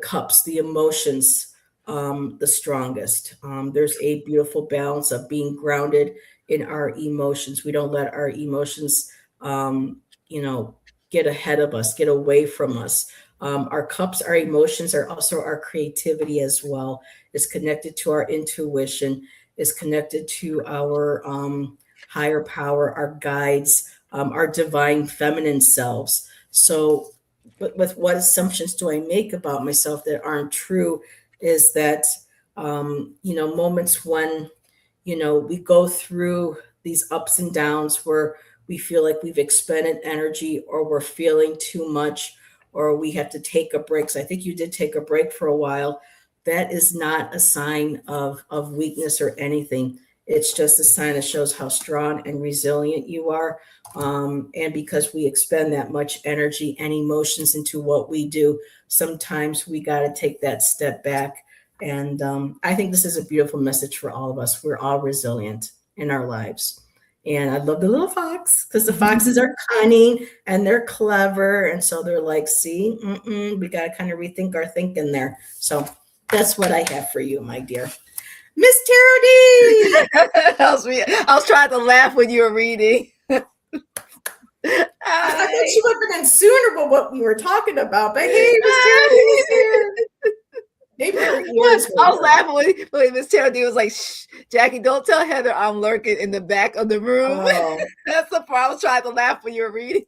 cups, the emotions, the strongest. There's a beautiful balance of being grounded in our emotions. We don't let our emotions, get ahead of us, get away from us. Our cups, our emotions are also our creativity as well. It's connected to our intuition. It's connected to our higher power, our guides, our divine feminine selves. So, with what assumptions do I make about myself that aren't true is that, moments when, we go through these ups and downs where we feel like we've expended energy or we're feeling too much or we have to take a break. So I think you did take a break for a while. That is not a sign of weakness or anything. It's just a sign that shows how strong and resilient you are. And because we expend that much energy and emotions into what we do, sometimes we got to take that step back. And I think this is a beautiful message for all of us. We're all resilient in our lives. And I love the little fox because the foxes are cunning and they're clever. And so they're like, see, we got to kind of rethink our thinking there. So that's what I have for you, my dear. Miss Tarot D!
I was trying to laugh when you were reading.
I thought she would have been in sooner with what we were talking about, but hey, Miss Tarot D is here. Maybe her ears
I was laughing when Miss Tarot D was like, shh, Jackie, don't tell Heather I'm lurking in the back of the room. Oh. That's the part I was trying to laugh when you were reading.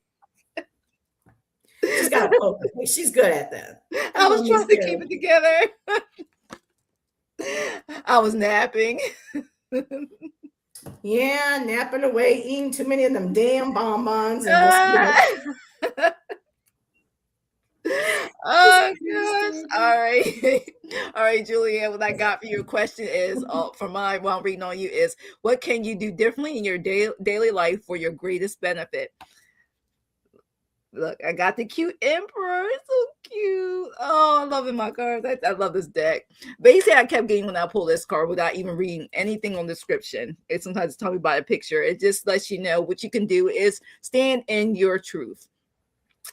She's got a poker face. She's good at that.
I was trying to keep it together. I was napping.
Yeah, napping away, eating too many of them damn bonbons.
Oh gosh. All right, Julianne, what I got for your question is for mine while I'm reading on you is what can you do differently in your daily life for your greatest benefit? Look, I got the cute emperor. It's so cute. Oh, I love it, my cards. I love this deck. Basically, I kept getting when I pull this card without even reading anything on the description. It sometimes tells me by a picture. It just lets you know what you can do is stand in your truth.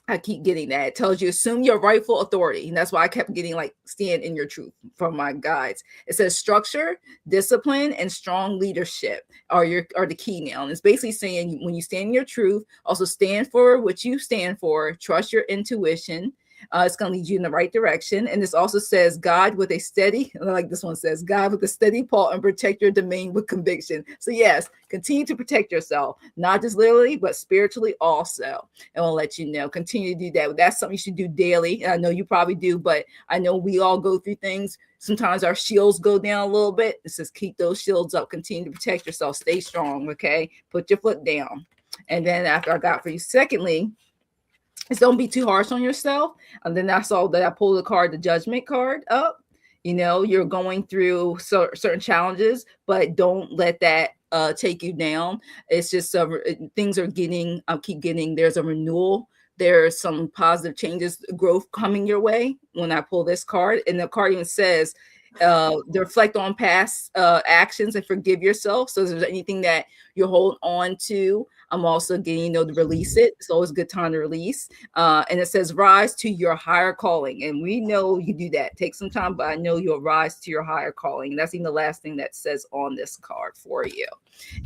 I keep getting that. It tells you assume your rightful authority. And that's why I kept getting like stand in your truth from my guides. It says structure, discipline, and strong leadership are the key now. And it's basically saying when you stand in your truth, also stand for what you stand for, trust your intuition. It's going to lead you in the right direction. And this also says God with a steady, like this one says, God with a steady paw and protect your domain with conviction. So yes, continue to protect yourself, not just literally, but spiritually also. And we'll let you know, continue to do that. That's something you should do daily. And I know you probably do, but I know we all go through things. Sometimes our shields go down a little bit. It says keep those shields up, continue to protect yourself, stay strong, okay? Put your foot down. And then after I got for you, secondly, is don't be too harsh on yourself. And then I saw that I pulled the card, the judgment card up. You know, you're going through certain challenges, but don't let that take you down. It's just things are getting, keep getting, there's a renewal there's some positive changes, growth coming your way when I pull this card. And the card even says, reflect on past actions and forgive yourself. So if there's anything that you're holding on to, I'm also getting, to release it. It's always a good time to release. And it says, rise to your higher calling. And we know you do that. Take some time, but I know you'll rise to your higher calling. And that's even the last thing that says on this card for you.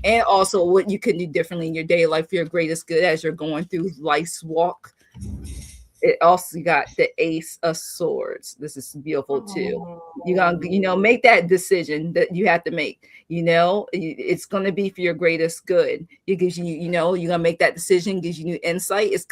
And also what you can do differently in your daily life for your greatest good as you're going through life's walk. It also got the Ace of Swords. This is beautiful too. You gotta, make that decision that you have to make. It's going to be for your greatest good. It gives you, you're gonna make that decision. Gives you new insight. It's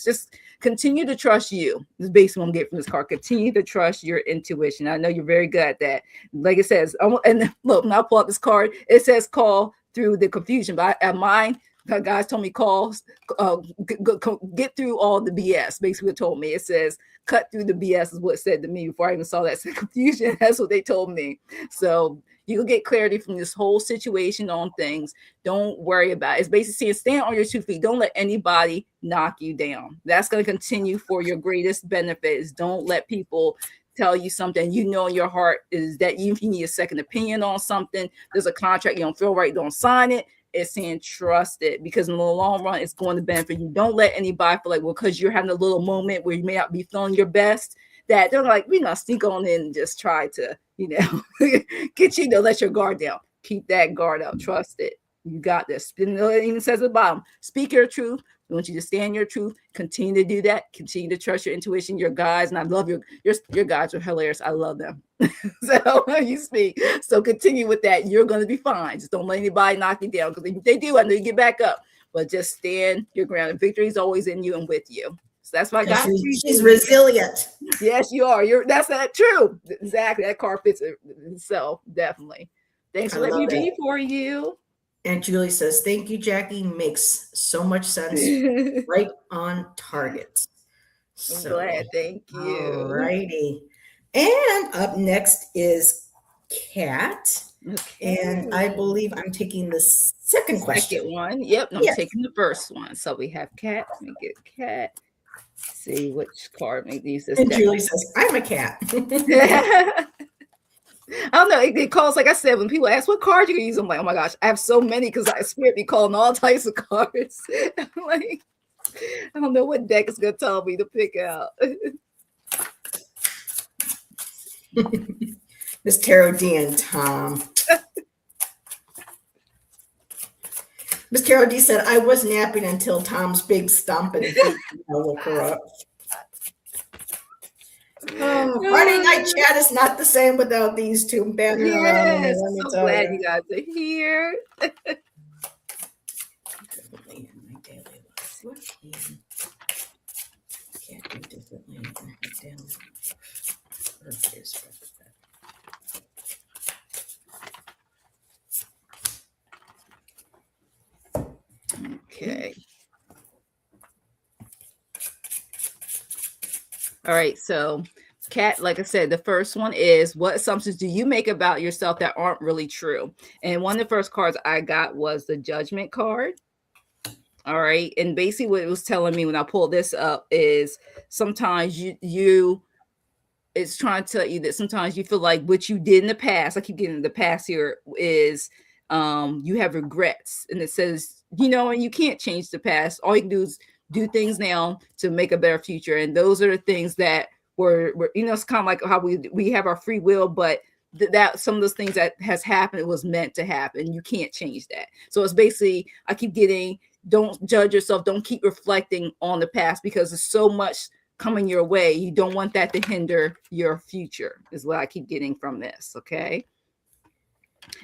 just continue to trust you. This is basically what I'm getting from this card. Continue to trust your intuition. I know you're very good at that. Like it says, and look, when I pull up this card, it says call through the confusion. But at mine, guys told me get through all the BS. Basically, what told me, it says cut through the BS is what it said to me before I even saw that confusion. That's what they told me. So you'll get clarity from this whole situation on things. Don't worry about it. It's basically saying stand on your 2 feet. Don't let anybody knock you down. That's going to continue for your greatest benefits. Don't let people tell you something in your heart is that if you need a second opinion on something, there's a contract you don't feel right, don't sign it. It's saying trust it, because in the long run, it's going to benefit you. Don't let anybody feel like, well, because you're having a little moment where you may not be feeling your best, that they're like, we're going to sneak on in and just try to, get you to let your guard down. Keep that guard up. Trust it. You got this. It even says at the bottom, speak your truth. I want you to stand your truth. Continue to do that. Continue to trust your intuition, your guides. And I love your guides are hilarious. I love them. So you speak. So continue with that. You're going to be fine. Just don't let anybody knock you down, because if they do, I know you get back up. But just stand your ground. And victory is always in you and with you. So that's why God.
She's resilient.
Yes, you are. That's that true. Exactly. That card fits itself. Definitely. Thanks for letting me be for you.
And Julie says, thank you, Jackie. Makes so much sense. Right on target.
I'm glad. Thank you.
All righty. And up next is Kat. Okay. And I believe I'm taking the second question.
One. Yep. I'm taking the first one. So we have Kat. Let me get Kat. See which card make these.
And Julie says, I'm a cat.
I don't know. It calls, like I said, when people ask what card you can use, I'm like, oh my gosh, I have so many, because I spirit be calling all types of cards. I'm like, I don't know what deck is going to tell me to pick out.
Miss Carol D and Tom. Miss Carol D said, I was napping until Tom's big stomping feet woke her up. Friday night chat is not the same without these two banging around.
Yes, I'm so glad you guys are here.
Differently in my daily life. What can't do differently in my daily life?
Okay. All right, so Kat, like I said, the first one is, what assumptions do you make about yourself that aren't really true? And one of the first cards I got was the Judgment card. All right, and basically what it was telling me when I pulled this up is sometimes it's trying to tell you that sometimes you feel like what you did in the past, I keep getting the past here, is you have regrets. And it says, and you can't change the past. All you can do is do things now to make a better future. And those are the things that were it's kind of like how we have our free will, but that some of those things that has happened, it was meant to happen. You can't change that. So it's basically, I keep getting, don't judge yourself. Don't keep reflecting on the past, because there's so much coming your way. You don't want that to hinder your future, is what I keep getting from this. Okay.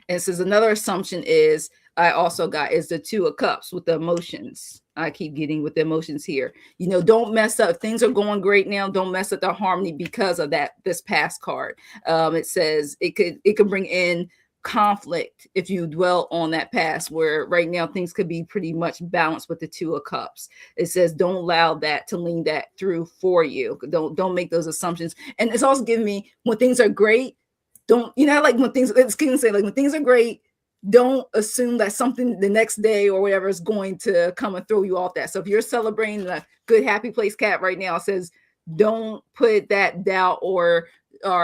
And so another assumption is, I also got, is the Two of Cups with the emotions. I keep getting with the emotions here. Don't mess up. Things are going great now. Don't mess up the harmony because of this past card. It says it could bring in conflict if you dwell on that past, where right now things could be pretty much balanced with the Two of Cups. It says don't allow that to lean that through for you. Don't make those assumptions. And it's also giving me, when things are great, don't, like when things, it's going to say, like when things are great, don't assume that something the next day or whatever is going to come and throw you off that. So if you're celebrating a good, happy place cat right now, it says, don't put that doubt or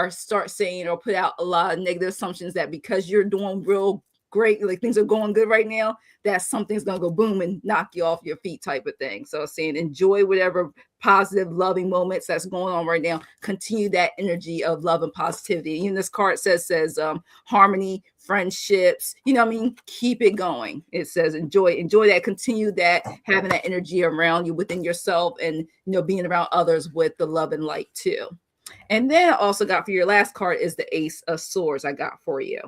start saying or put out a lot of negative assumptions that because you're doing real great, like things are going good right now, that something's going to go boom and knock you off your feet type of thing. So saying enjoy whatever positive, loving moments that's going on right now. Continue that energy of love and positivity. And this card says harmony, friendships, you know what I mean? Keep it going. It says enjoy that, continue that, having that energy around you within yourself and, you know, being around others with the love and light too. And then I also got for your last card is the Ace of Swords I got for you.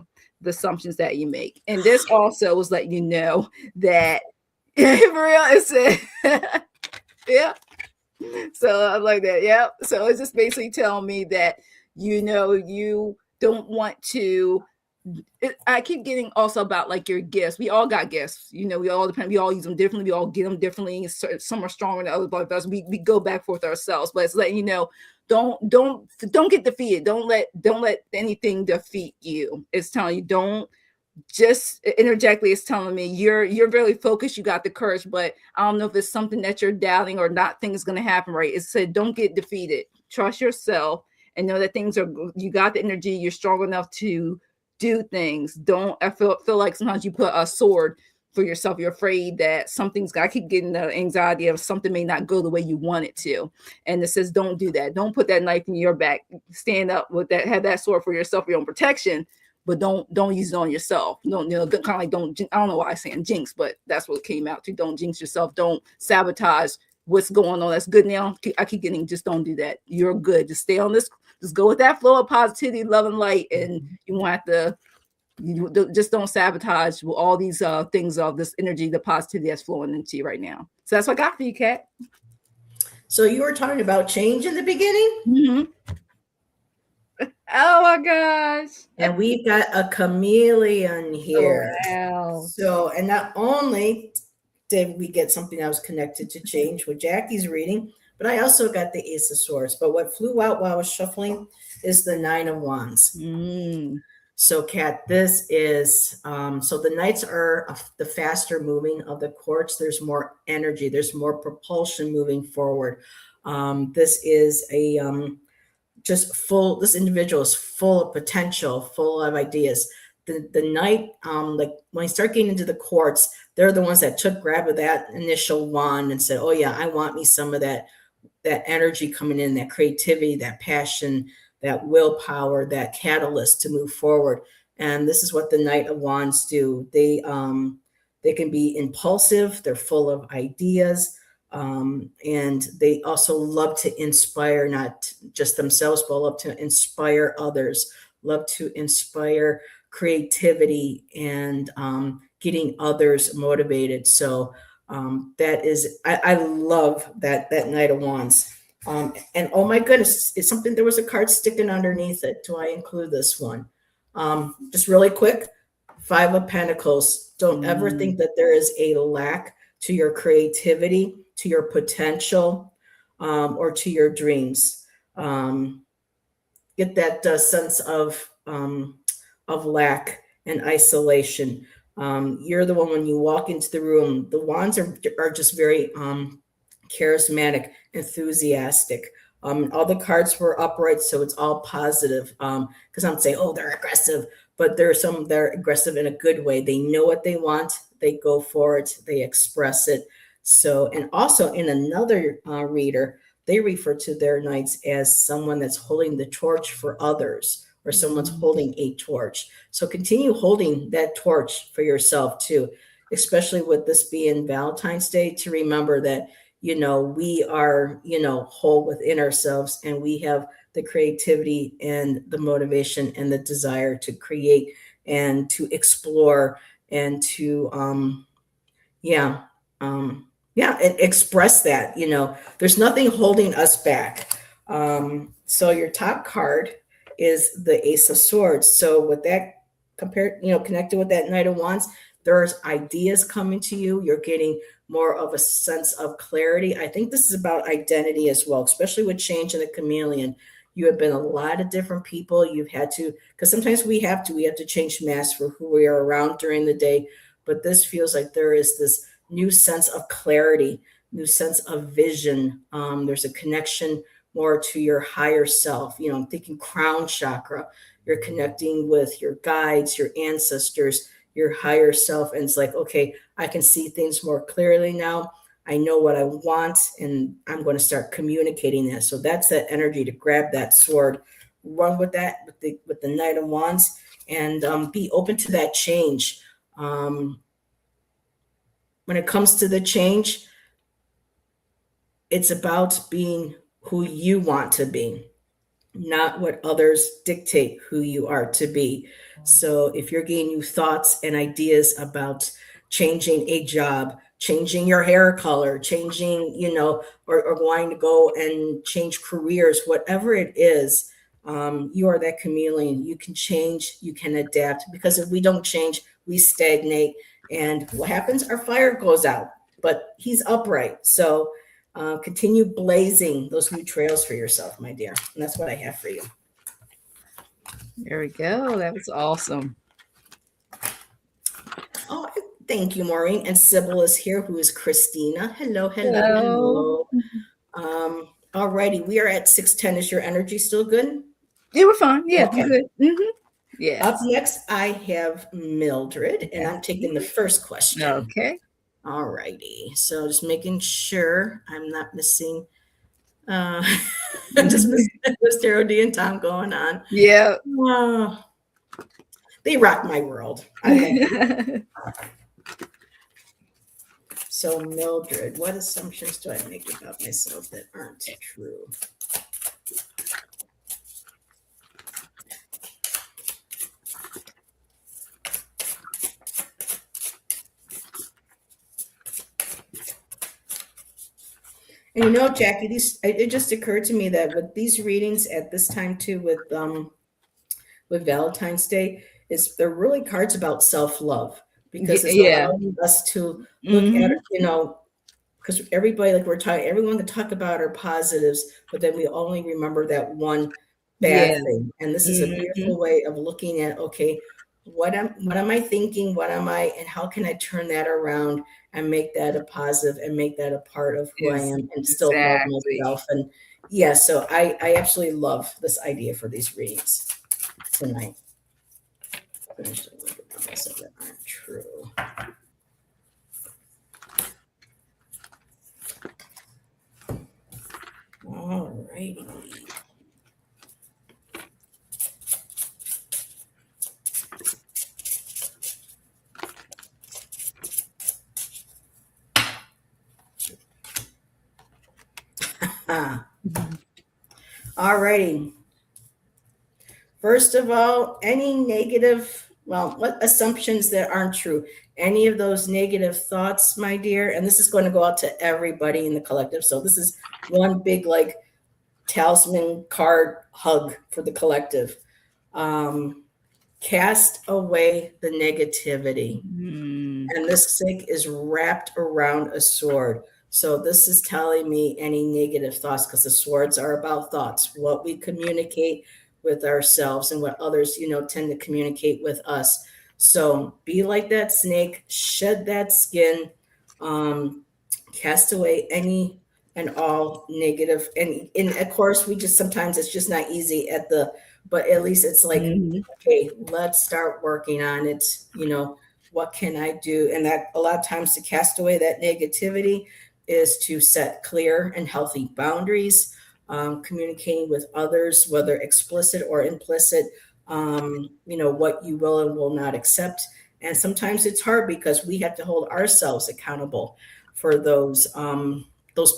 The assumptions that you make. And this also was letting you know that for real, it said, yeah. So I like that. Yeah. So it's just basically telling me that, you know, you don't want to. I keep getting also about like your gifts. We all got gifts, you know, we all use them differently. We all get them differently. Some are stronger than others, but we go back forth ourselves. But it's letting you know, don't get defeated. Don't let anything defeat you. It's telling you, don't just interjectly, it's telling me you're very focused, you got the courage, but I don't know if it's something that you're doubting or not think is going to happen, right? It said don't get defeated, trust yourself and know that you got the energy, you're strong enough to do things. I feel like sometimes you put a sword for yourself, you're afraid that I keep getting the anxiety of something may not go the way you want it to, and it says don't do that. Don't put that knife in your back. Stand up with that, have that sword for yourself, your own protection, but don't use it on yourself. Don't, you know, kind of like don't, I don't know why I'm saying jinx, but that's what it came out to. Don't jinx yourself. Don't sabotage what's going on. That's good now. I keep getting, just don't do that. You're good. Just stay on this. Just go with that flow of positivity, love, and light, and you won't have to. You just don't sabotage all these things of this energy, the positivity that's flowing into you right now. So that's what I got for you, Kat.
So you were talking about change in the beginning?
Mm-hmm. Oh my gosh.
And we've got a chameleon here.
Oh, wow.
So, and not only did we get something that was connected to change with Jackie's reading, but I also got the Ace of Swords. But what flew out while I was shuffling is the Nine of Wands. So, Kat, this is, so the Knights are the faster moving of the courts. There's more energy. There's more propulsion moving forward. This is this individual is full of potential, full of ideas. The Knight, like when I start getting into the courts, they're the ones that grab of that initial wand and said, oh yeah, I want me some of that energy coming in, that creativity, that passion, that willpower, that catalyst to move forward. And this is what the Knight of Wands do. They can be impulsive. They're full of ideas. And they also love to inspire, not just themselves, but love to inspire others, love to inspire creativity and getting others motivated. So that is, I love that Knight of Wands. And oh my goodness, it's something, there was a card sticking underneath it. Do I include this one? Just really quick, Five of Pentacles. Don't ever think that there is a lack to your creativity, to your potential, or to your dreams. Get that sense of lack and isolation. You're the one, when you walk into the room, the wands are just very charismatic, enthusiastic. All the cards were upright, so it's all positive. Because I'm saying, oh, they're aggressive, but they're aggressive in a good way. They know what they want, they go for it, they express it. So, and also in another reader, they refer to their knights as someone that's holding the torch for others, or someone's holding a torch. So continue holding that torch for yourself too, especially with this being Valentine's Day, to remember that, we are, whole within ourselves, and we have the creativity and the motivation and the desire to create and to explore and to, and express that. There's nothing holding us back. So your top card is the Ace of Swords. So with that connected with that Knight of Wands, there's ideas coming to you. You're getting more of a sense of clarity. I think this is about identity as well, especially with change in the chameleon. You have been a lot of different people. You've had to, because sometimes we have to change masks for who we are around during the day. But this feels like there is this new sense of clarity, new sense of vision. There's a connection more to your higher self. You know, I'm thinking crown chakra. You're connecting with your guides, your ancestors, your higher self. And it's like, okay, I can see things more clearly now. I know what I want, and I'm going to start communicating that. So that's that energy to grab that sword, run with that with the Knight of Wands, and be open to that change. When it comes to the change, it's about being who you want to be, not what others dictate who you are to be. So if you're getting new thoughts and ideas about changing a job, changing your hair color, changing, or wanting to go and change careers, whatever it is, you are that chameleon. You can change, you can adapt, because if we don't change, we stagnate. And what happens? Our fire goes out, but he's upright. So continue blazing those new trails for yourself, my dear. And that's what I have for you.
There we go. That was awesome.
Oh, thank you, Maureen. And Sybil is here, who is Christina. Hello. Alrighty, we are at 6:10. Is your energy still good?
Yeah, we're fine. Yeah, okay. Good. Mm-hmm.
Yes. Up next, I have Mildred, and I'm taking the first question.
Okay.
All righty. So just making sure I'm not missing. Just missing Mr. D and Tom going on.
Yeah.
They rock my world. So Mildred, what assumptions do I make about myself that aren't true? And Jackie, it just occurred to me that with these readings at this time too, with Valentine's Day, they're really cards about self-love, because it's allowing us to look at, because everybody, like everyone can talk about our positives, but then we only remember that one bad thing. And this is a beautiful way of looking at, okay, what am I thinking? What am I, and how can I turn that around and make that a positive and make that a part of who I am, and still love myself? And so I absolutely love this idea for these readings tonight. Finish the look at myself that aren't true. All righty. All righty. First of all, any negative, what assumptions that aren't true? Any of those negative thoughts, my dear, and this is going to go out to everybody in the collective. So this is one big, talisman card hug for the collective. Cast away the negativity. And this stick is wrapped around a sword. So this is telling me any negative thoughts, because the swords are about thoughts, what we communicate with ourselves and what others, tend to communicate with us. So be like that snake, shed that skin, cast away any and all negative. And of course, sometimes it's just not easy but at least it's like, okay, let's start working on it. What can I do? And that a lot of times to cast away that negativity is to set clear and healthy boundaries, communicating with others, whether explicit or implicit, what you will and will not accept. And sometimes it's hard because we have to hold ourselves accountable for those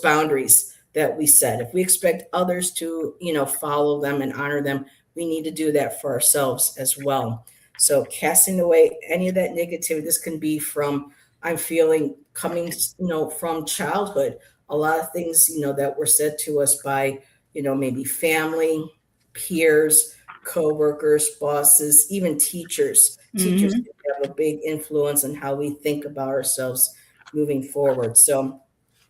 boundaries that we set. If we expect others to, follow them and honor them, we need to do that for ourselves as well. So casting away any of that negativity, this can be from, I'm feeling coming, from childhood, a lot of things, that were said to us by, maybe family, peers, coworkers, bosses, even teachers. Teachers have a big influence on how we think about ourselves moving forward. So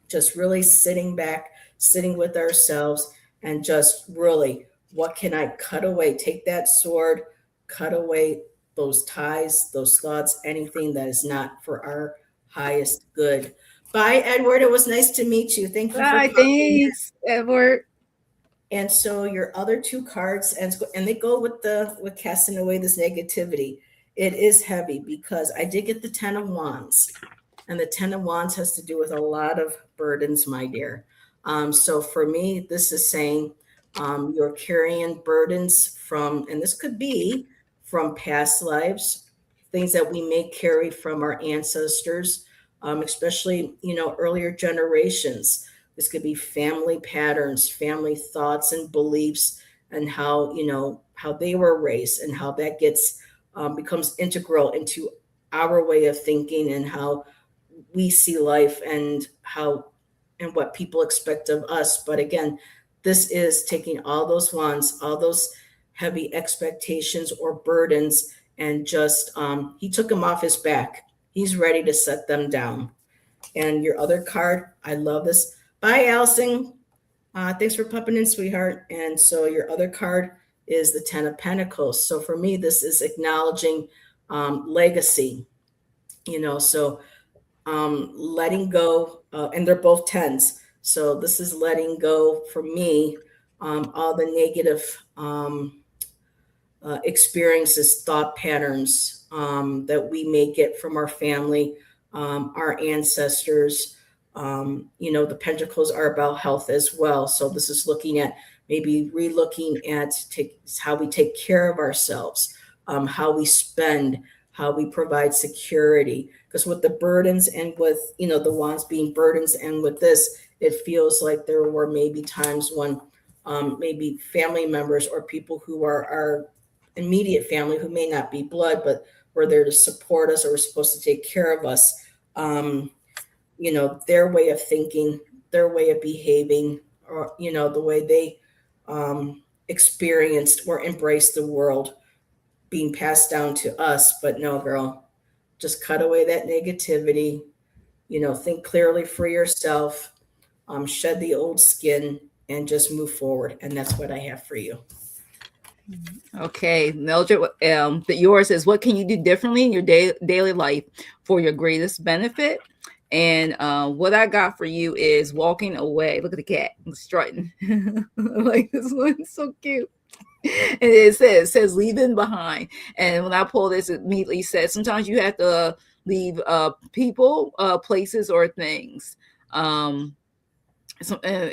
just really sitting back, sitting with ourselves, and just really What can I cut away? Take that sword, cut away those ties, those thoughts, anything that is not for our highest good. Bye, Edward. It was nice to meet you. Thank you for
Bye,
popping in.
thanks, Edward.
And so your other two cards, and they go with casting away this negativity. It is heavy because I did get the 10 of Wands, and the 10 of Wands has to do with a lot of burdens, my dear. So for me, this is saying you're carrying burdens from, and this could be from past lives, things that we may carry from our ancestors, especially, earlier generations. This could be family patterns, family thoughts and beliefs, and how they were raised, and how that gets becomes integral into our way of thinking, and how we see life, and what people expect of us. But again, this is taking all those wands, all those heavy expectations or burdens, and just he took them off his back. He's ready to set them down. And your other card, I love this. Bye, Allison. Thanks for popping in, sweetheart. And so your other card is the 10 of Pentacles. So for me, this is acknowledging legacy. So letting go, and they're both 10s. So this is letting go for me, all the negative experiences, thought patterns that we may get from our family, our ancestors. The pentacles are about health as well. So this is looking at maybe re-looking at how we take care of ourselves, how we spend, how we provide security. Because with the burdens, and with, the wands being burdens, and with this, it feels like there were maybe times when maybe family members or people who are our immediate family, who may not be blood, but were there to support us or were supposed to take care of us. Their way of thinking, their way of behaving, or, the way they experienced or embraced the world being passed down to us. But no, girl, just cut away that negativity, think clearly for yourself, shed the old skin, and just move forward. And that's what I have for you.
Okay, Mildred, yours is, what can you do differently in your daily life for your greatest benefit? And what I got for you is walking away. Look at the cat strutting. Like, this one's so cute. And it says leaving behind. And when I pull this, it immediately says sometimes you have to leave people, places, or things. I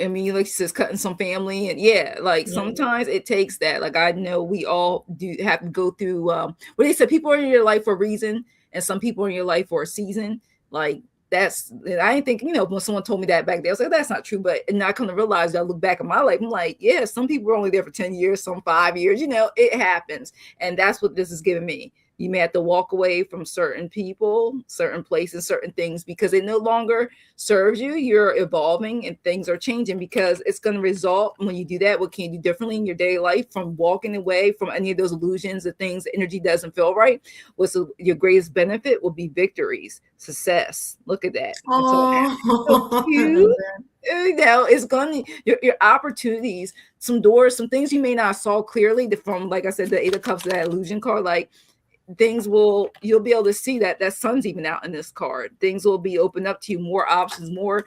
mean, like she says, cutting some family, and sometimes it takes that. Like, I know we all do have to go through where they said people are in your life for a reason, and some people are in your life for a season. Like, I didn't think, when someone told me that back there, I was like, that's not true. But and I come to realize, I look back at my life, I'm like, yeah, some people were only there for 10 years, some 5 years, it happens. And that's what this is giving me. You may have to walk away from certain people, certain places, certain things, because it no longer serves you. You're evolving and things are changing, because it's going to result, when you do that, what can you do differently in your daily life from walking away from any of those illusions, the things, the energy doesn't feel right. Your greatest benefit will be victories, success. Look at that. So cute. It's going to, your opportunities, some doors, some things you may not saw clearly from, like I said, the 8 of Cups, that illusion card, like, you'll be able to see that sun's even out in this card. Things will be opened up to you, more options, more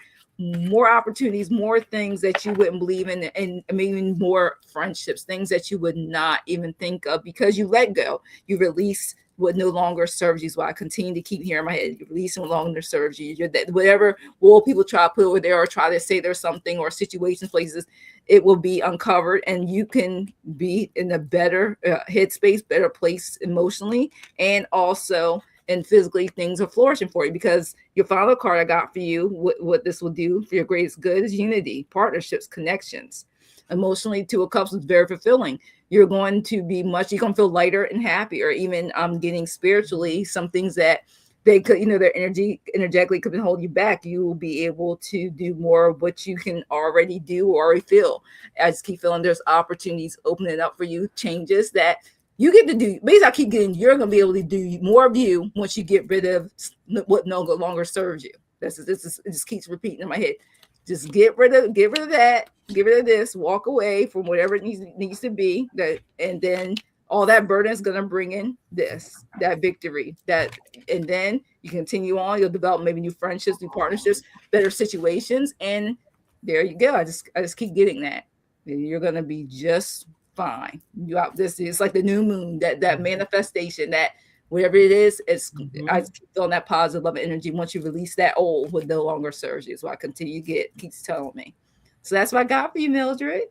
opportunities, more things that you wouldn't believe in, and maybe more friendships, things that you would not even think of, because you let go, you release what no longer serves you. So I continue to keep hearing in my head, you release what no longer serves you. You're that, whatever will people try to put over there, or try to say there's something, or situations, places, it will be uncovered, and you can be in a better headspace, better place emotionally, and also and physically. Things are flourishing for you, because your final card I got for you, what this will do for your greatest good is unity, partnerships, connections. Emotionally, 2 of Cups is very fulfilling. You're going to feel lighter and happier. Even getting spiritually, some things that they could, their energetically could hold you back. You will be able to do more of what you can already do or already feel. I just keep feeling there's opportunities opening up for you, changes that you get to do. Basically, I keep getting, you're going to be able to do more of you once you get rid of what no longer serves you. It just keeps repeating in my head. Just get rid of that, get rid of this, walk away from whatever it needs to be, that, and then all that burden is going to bring in that victory, and then you continue on, you'll develop maybe new friendships, new partnerships, better situations, and there you go. I just keep getting that. And you're going to be just fine. You out this is like the new moon, that manifestation, that whatever it is, I keep feeling that positive love energy. Once you release that old, what no longer serves you. So I continue to keeps telling me. So that's what I got for you, Mildred.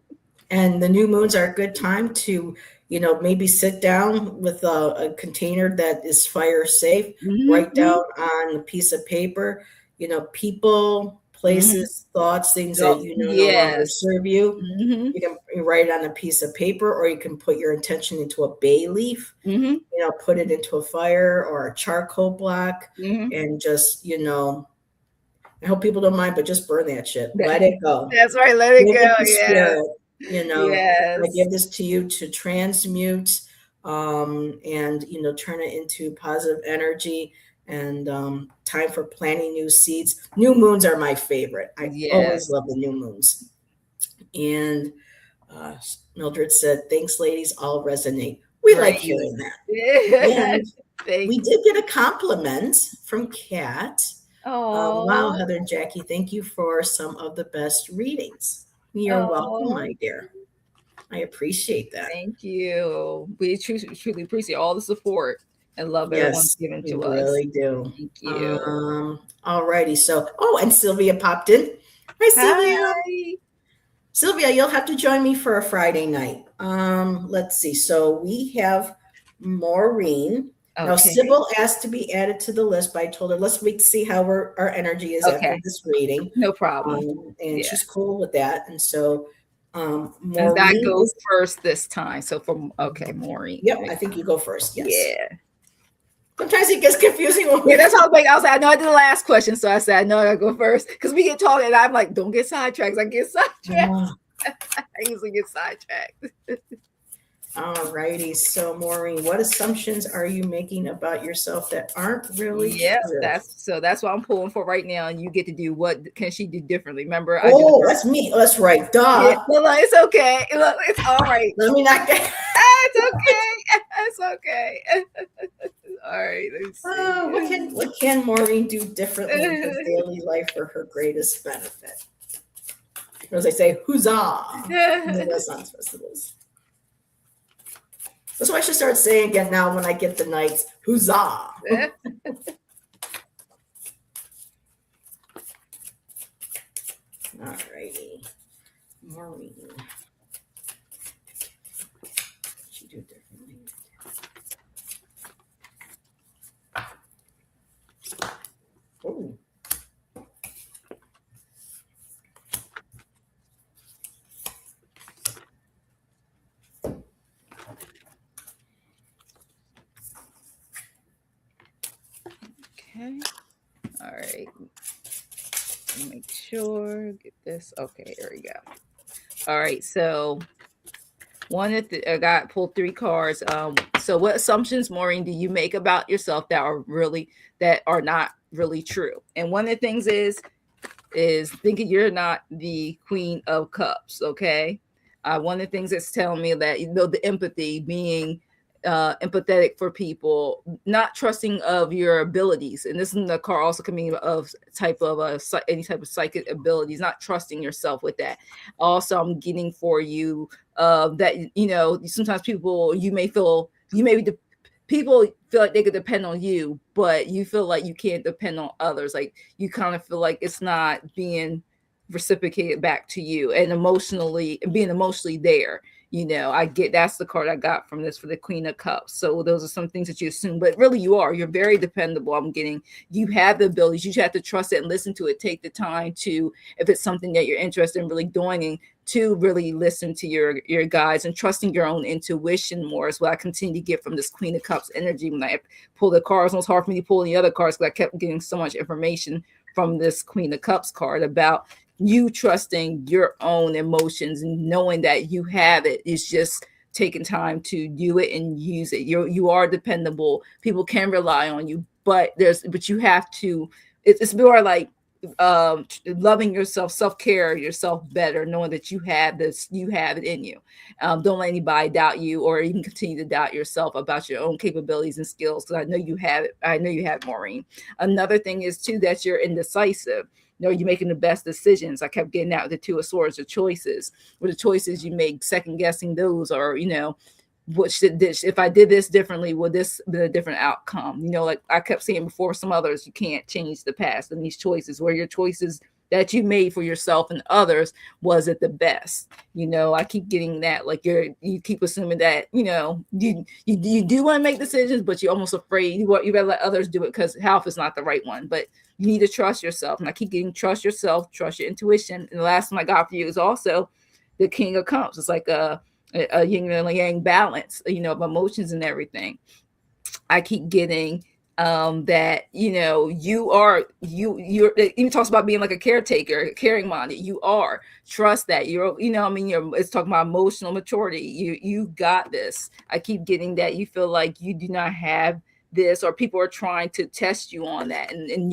And the new moons are a good time to, maybe sit down with a container that is fire safe, write down on a piece of paper, people, places, thoughts, things that no longer serve you. You can write it on a piece of paper, or you can put your intention into a bay leaf, put it into a fire or a charcoal block, and just, I hope people don't mind, but just burn that shit. Let it go.
That's right. Let it go.
I give this to you to transmute, and, turn it into positive energy, and time for planting new seeds. New moons are my favorite. I always love the new moons. And Mildred said, thanks, ladies, all resonate. We like hearing that. And we did get a compliment from Kat. Wow, Heather and Jackie, thank you for some of the best readings. You're welcome, my dear. I appreciate that.
Thank you. We truly appreciate all the support and love everyone's given to us.
We really do.
Thank you.
All righty. So, and Sylvia popped in. Hi, Sylvia.
Hi.
Sylvia, you'll have to join me for a Friday night. Let's see. So we have Maureen. Okay. Now, Sybil asked to be added to the list, but I told her, let's wait to see how our energy is after this reading.
No problem.
And she's cool with that. And so
Maureen, that goes first this time. So Maureen.
Yep, I think you go first. Yes. Yeah. Sometimes it gets confusing.
That's how I was like, I know I did the last question, so I said I know I gotta go first, because we get talking, and I'm like, don't get sidetracked. I get sidetracked. I usually get sidetracked.
All righty. So Maureen, what assumptions are you making about yourself that aren't really true?
That's what I'm pulling for right now, and you get to do what can she do differently. Remember?
That's me. That's right. Duh.
Yeah, well, it's okay. Look, it's all right.
Let me not get.
It's okay. It's okay. All right.
What can Maureen do differently in her daily life for her greatest benefit? As I say, huzzah! In the Renaissance festivals. That's what I should start saying again now when I get the nights. Huzzah! All righty. Maureen. What she do differently? Oh.
Okay. All right. Make sure, get this. Okay, there we go. All right. So I got pulled 3 cards. So what assumptions, Maureen, do you make about yourself that are not really true? And one of the things is thinking you're not the Queen of Cups. Okay. One of the things that's telling me that, the empathy, being empathetic for people, not trusting of your abilities, and this is the card also coming of any type of psychic abilities, not trusting yourself with that. Also, I'm getting for you that sometimes people people feel like they could depend on you, but you feel like you can't depend on others. Like you kind of feel like it's not being reciprocated back to you, and being emotionally there. That's the card I got from this for the Queen of Cups. So those are some things that you assume, but really you're very dependable. You have the abilities. You just have to trust it and listen to it. Take the time to, if it's something that you're interested in really doing, to really listen to your guides and trusting your own intuition more is what I continue to get from this Queen of Cups energy. When I pull the cards, it was hard for me to pull the other cards because I kept getting so much information from this Queen of Cups card about you trusting your own emotions and knowing that you have it. Is just taking time to do it and use it. You are dependable. People can rely on you, but you have to. It's more like loving yourself, self-care yourself better, knowing that you have this, you have it in you. Don't let anybody doubt you or even continue to doubt yourself about your own capabilities and skills, because I know you have it. I know you have, Maureen. Another thing is too that you're indecisive. You're making the best decisions. I kept getting out the Two of Swords, the choices. With the choices you make, second guessing those, or what should this, if I did this differently, would this be a different outcome? Like I kept saying before, some others, you can't change the past, and these choices, where your choices that you made for yourself and others, was it the best? I keep getting that, like you keep assuming that you do want to make decisions, but you're almost afraid. You better let others do it because half is not the right one. But you need to trust yourself, and I keep getting trust yourself, trust your intuition. And the last one I got for you is also the King of Cups. It's like a yin and yang balance, of emotions and everything. I keep getting that you're even talks about being like a caretaker, caring minded. You are, trust that you're it's talking about emotional maturity. You got this. I keep getting that you feel like you do not have this, or people are trying to test you on that, and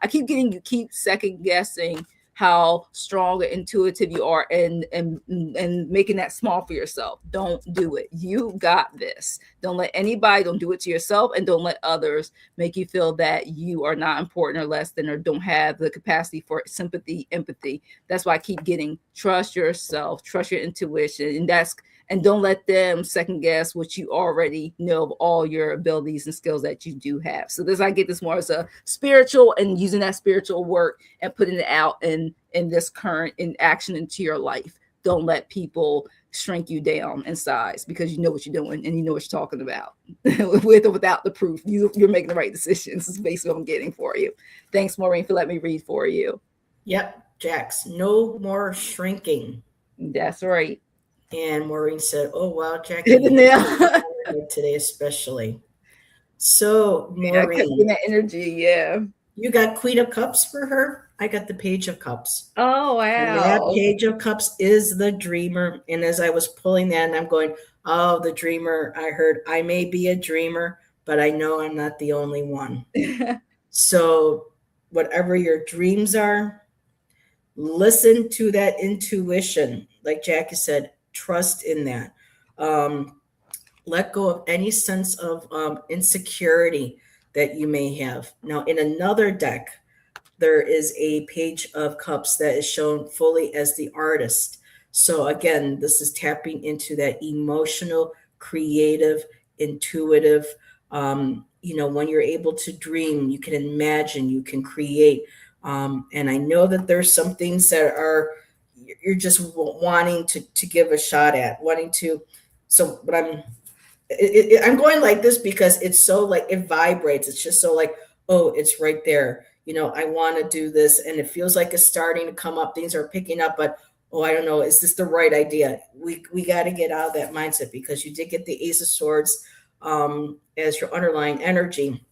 I keep getting, you keep second guessing how strong and intuitive you are, and making that small for yourself. Don't do it. You got this. Don't let anybody, don't do it to yourself, and don't let others make you feel that you are not important or less than, or don't have the capacity for sympathy, empathy. That's why I keep getting trust yourself, trust your intuition, and don't let them second guess what you already know of all your abilities and skills that you do have. So I get this more as a spiritual, and using that spiritual work and putting it out in this current in action into your life. Don't let people shrink you down in size, because you know what you're doing and you know what you're talking about. With or without the proof, you're making the right decisions. Is basically what I'm getting for you. Thanks, Maureen, for letting me read for you.
Yep, Jax, no more shrinking.
That's right.
And Maureen said, "Oh wow, Jackie, today especially." So Maureen,
that energy, yeah.
You got Queen of Cups for her. I got the Page of Cups.
Oh wow!
And that Page of Cups is the dreamer. And as I was pulling that, and I'm going, "Oh, the dreamer." I heard, "I may be a dreamer, but I know I'm not the only one." So, whatever your dreams are, listen to that intuition. Like Jackie said, trust in that. Let go of any sense of insecurity that you may have. Now, in another deck, there is a Page of Cups that is shown fully as the artist. So, again, this is tapping into that emotional, creative, intuitive. When you're able to dream, you can imagine, you can create. And I know that there's some things that you're just wanting to give a shot at, wanting to. So, but I'm going like this because it's so like it vibrates. It's just so like, oh, it's right there. I want to do this, and it feels like it's starting to come up. Things are picking up, but oh, I don't know. Is this the right idea? We got to get out of that mindset, because you did get the Ace of Swords as your underlying energy.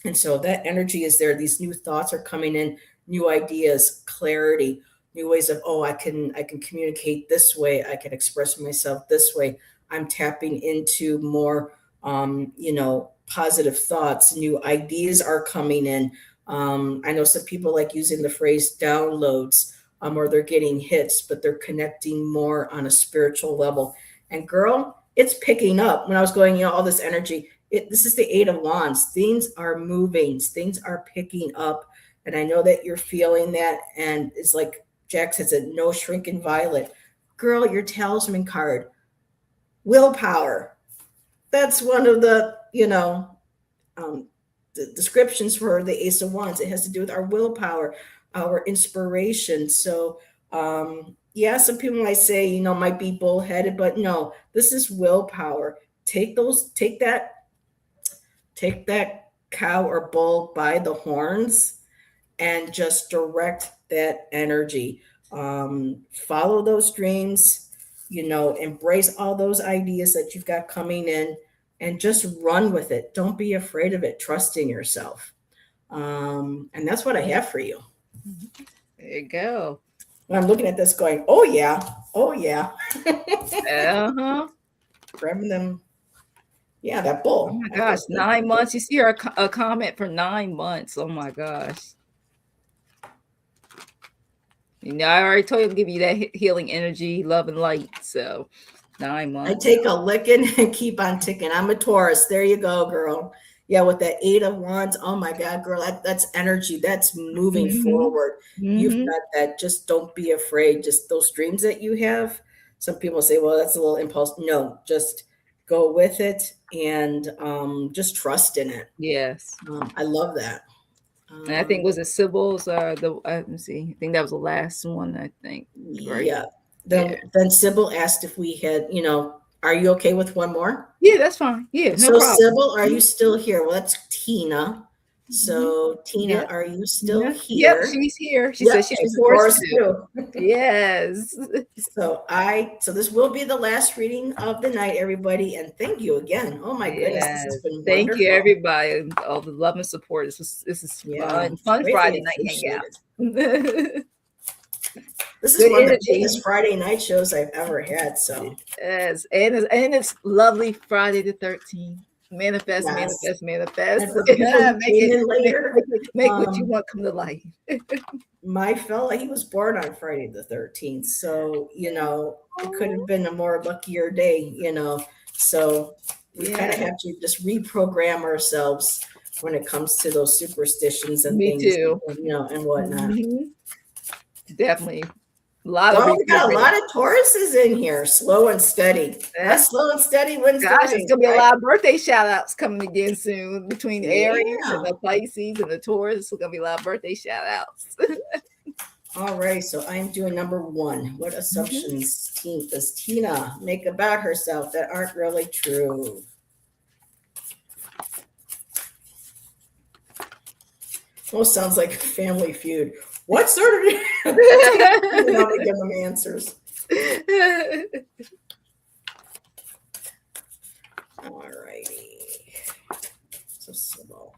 And so that energy is there. These new thoughts are coming in, new ideas, clarity, new ways of, oh, I can communicate this way. I can express myself this way. I'm tapping into more, positive thoughts. New ideas are coming in. I know some people like using the phrase downloads, or they're getting hits, but they're connecting more on a spiritual level. And girl, it's picking up. When I was going, all this energy, this is the Eight of Wands. Things are moving. Things are picking up. And I know that you're feeling that. And it's like Jack says, no shrinking violet. Girl, your talisman card, willpower. That's one of the, the descriptions for the Ace of Wands. It has to do with our willpower, our inspiration. So, some people might say, might be bullheaded, but no, this is willpower. Take that cow or bull by the horns and just direct that energy. Follow those dreams, embrace all those ideas that you've got coming in, and just run with it. Don't be afraid of it. Trust in yourself. And that's what I have for you.
There you go.
When I'm looking at this going, oh yeah.
Uh-huh.
Grabbing them. Yeah, that bull.
Oh my gosh, 9 months. You see a comment for 9 months. Oh my gosh. I already told you to give you that healing energy, love, and light. So 9 months.
I take a licking and keep on ticking. I'm a Taurus. There you go, girl. Yeah, with that 8 of Wands. Oh my God, girl, that's energy. That's moving forward. You've got that. Just don't be afraid. Just those dreams that you have. Some people say, well, that's a little impulse. No, just go with it and just trust in it.
Yes.
I love that.
And I think was it Sybil's let me see. I think that was the last one, I think. Right.
Yeah. Then Sybil asked if we had, are you okay with one more?
Yeah, that's fine. Yeah, no
So
problem.
Sybil, are you still here? Well, that's Tina. So Tina, are you still here?
Yep, she's here. She says she's a Taurus too. Yes.
So this will be the last reading of the night, everybody, and thank you again. Oh my goodness, this has been
thank
wonderful.
You, everybody, all the love and support. This is fun Friday night hangout.
This is one of the biggest Friday night shows I've ever had. So
yes, and it's lovely Friday the 13th. Manifest. Make what you want come to life.
My fella, he was born on Friday the 13th. So, it could have been a more luckier day, So we kind of have to just reprogram ourselves when it comes to those superstitions and things,
too.
And whatnot.
Definitely.
We got a lot of Tauruses in here, slow and steady. That's slow and steady wins.
Gosh, it's gonna be a lot of birthday shout outs coming again soon between Aries and the Pisces and the Taurus. It's gonna be a lot of birthday shout outs.
All right, so I'm doing number 1. What assumptions does Tina make about herself that aren't really true? Almost sounds like Family Feud. What sort of give them answers? All righty. So slow.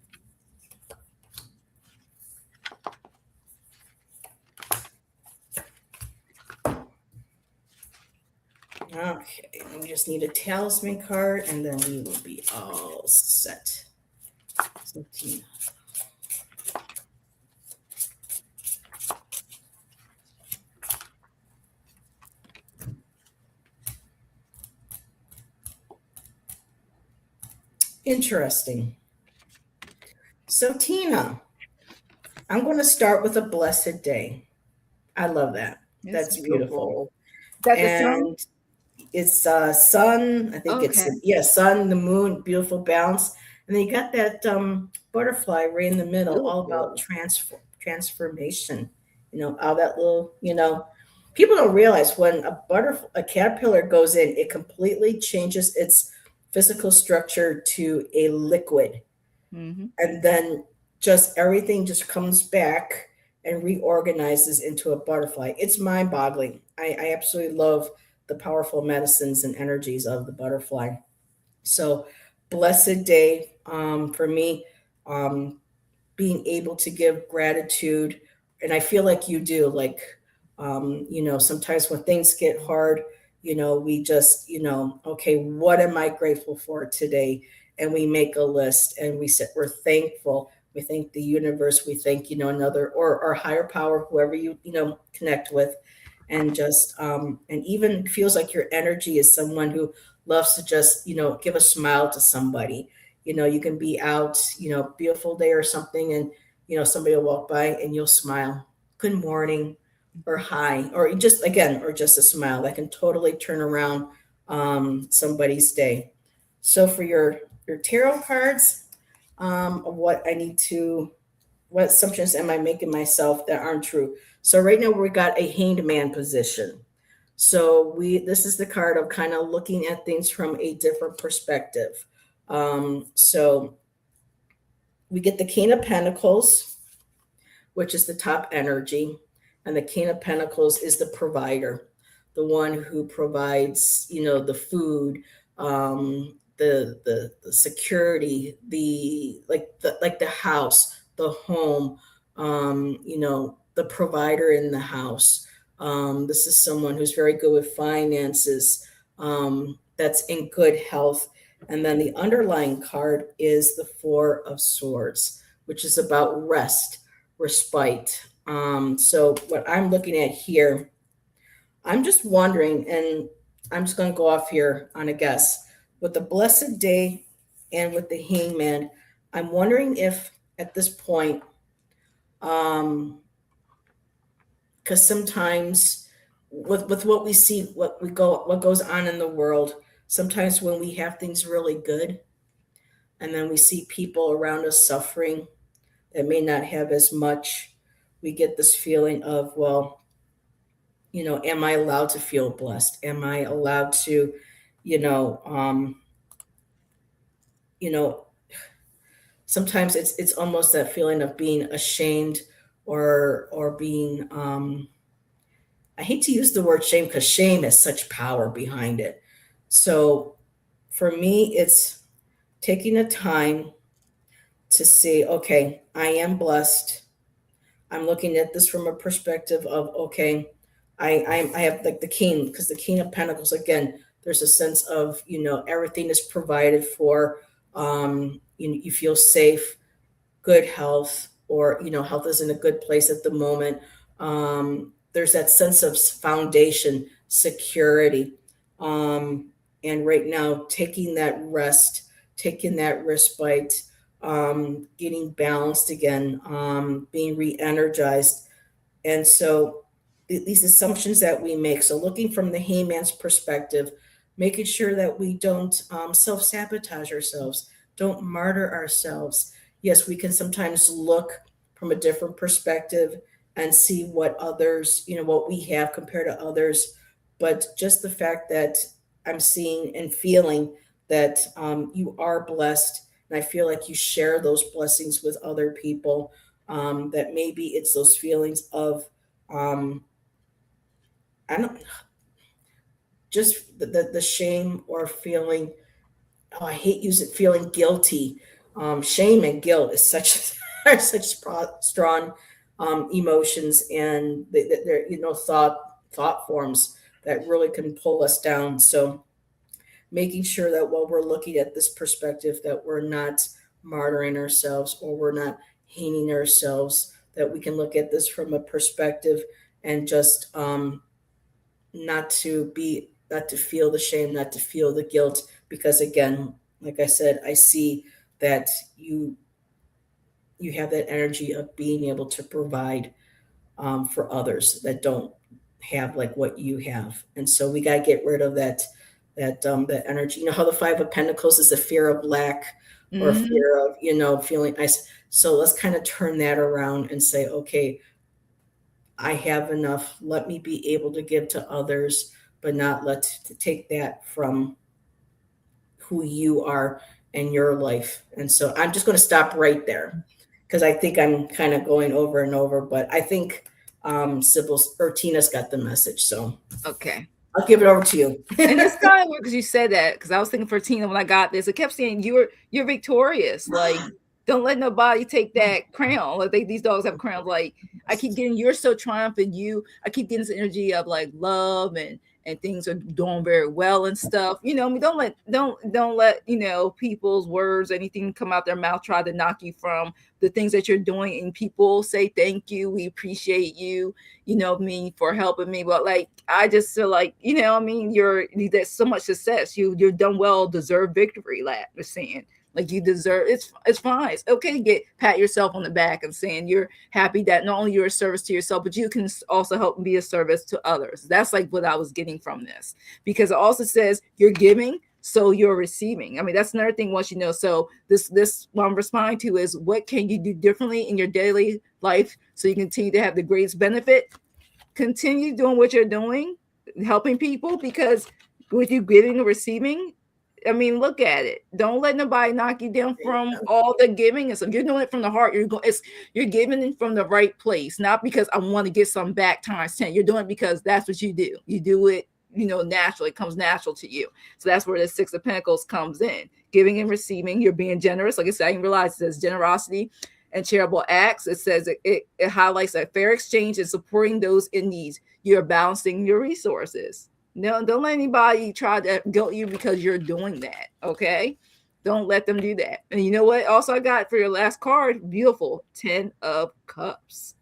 Okay, we just need a talisman card and then we will be all set. So Tina. Interesting. So Tina, I'm going to start with a blessed day. I love that. That's beautiful.
That's the sun?
It's sun. I think it's sun, the moon, beautiful balance. And then you got that butterfly right in the middle, all about transformation. All that little, people don't realize when a caterpillar goes in, it completely changes its physical structure to a liquid. And then just everything just comes back and reorganizes into a butterfly. It's mind-boggling. I absolutely love the powerful medicines and energies of the butterfly. So blessed day for me, being able to give gratitude. And I feel like you do, like, sometimes when things get hard, we just, okay, what am I grateful for today? And we make a list and we're thankful. We thank the universe. We thank, another or higher power, whoever you, connect with. And just, and even feels like your energy is someone who loves to just, give a smile to somebody. You can be out, beautiful day or something. And, somebody will walk by and you'll smile. Good morning or hi, or just a smile that can totally turn around somebody's day. So for your tarot cards, what assumptions am I making myself that aren't true? So right now we got a hanged man position. So this is the card of kind of looking at things from a different perspective. So we get the King of Pentacles, which is the top energy. And the King of Pentacles is the provider, the one who provides, the food, the security, the house, the home, the provider in the house. This is someone who's very good with finances, that's in good health. And then the underlying card is the Four of Swords, which is about rest, respite, So what I'm looking at here, I'm just wondering, and I'm just going to go off here on a guess. With the blessed day and with the hangman, I'm wondering if at this point, um, because sometimes with what we see, what goes on in the world, sometimes when we have things really good, and then we see people around us suffering that may not have as much, we get this feeling of, well, am I allowed to feel blessed? Am I allowed to, you know, um, you know, sometimes it's almost that feeling of being ashamed or being I hate to use the word shame because shame has such power behind it. So for me, it's taking a time to see, okay, I am blessed. I'm looking at this from a perspective of, okay, I have like the king, because the king of pentacles, again, there's a sense of, everything is provided for. You feel safe, good health, or health is in a good place at the moment. There's that sense of foundation, security. And right now, taking that rest, taking that respite, getting balanced again, being re-energized. And so these assumptions that we make, so looking from the hangman's perspective, making sure that we don't self-sabotage ourselves, don't martyr ourselves. Yes, we can sometimes look from a different perspective and see what others, what we have compared to others. But just the fact that I'm seeing and feeling that you are blessed, and I feel like you share those blessings with other people, that maybe it's those feelings of, um, I don't, just the shame or feeling, oh, I hate using feeling guilty. Shame and guilt is such are such strong emotions, and they're thought forms that really can pull us down. So making sure that while we're looking at this perspective, that we're not martyring ourselves or we're not hating ourselves, that we can look at this from a perspective and just not to feel the shame, not to feel the guilt, because again, like I said, I see that you have that energy of being able to provide for others that don't have like what you have. And so we got to get rid of that energy. You know how the Five of Pentacles is a fear of lack, or fear of feeling ice. So let's kind of turn that around and say, okay, I have enough. Let me be able to give to others, but not to take that from who you are and your life. And so I'm just going to stop right there because I think I'm kind of going over and over, but I think Sybil's or Tina's got the message. So
okay,
I'll give it over to you.
And it's kind of weird because you said that, because I was thinking for Tina when I got this, it kept saying you're victorious. Like, don't let nobody take that crown. Like these dogs have crowns. Like I keep getting, you're so triumphant. I keep getting this energy of like love and things are doing very well and stuff. I mean, don't let people's words, anything come out their mouth, try to knock you from the things that you're doing. And people say thank you, we appreciate you, me for helping me. But like I just feel like, I mean, there's so much success. You're done well, deserve victory, lad was saying. Like you deserve, it's fine. It's okay to pat yourself on the back and saying you're happy that not only you're a service to yourself, but you can also help and be a service to others. That's like what I was getting from this, because it also says you're giving, so you're receiving. I mean, that's another thing once so this what I'm responding to is, what can you do differently in your daily life so you continue to have the greatest benefit? Continue doing what you're doing, helping people, because with you giving and receiving, I mean, look at it. Don't let nobody knock you down from all the giving and stuff. You're doing it from the heart. You're giving it from the right place, not because I want to get some back times 10. You're doing it because that's what you do. You do it, naturally. It comes natural to you. So that's where the Six of Pentacles comes in. Giving and receiving. You're being generous. Like I said, I didn't realize it says generosity and charitable acts. It says it highlights a fair exchange and supporting those in need. You're balancing your resources. No, don't let anybody try to guilt you because you're doing that. Okay. Don't let them do that. And you know what? Also, I got for your last card, beautiful 10 of Cups.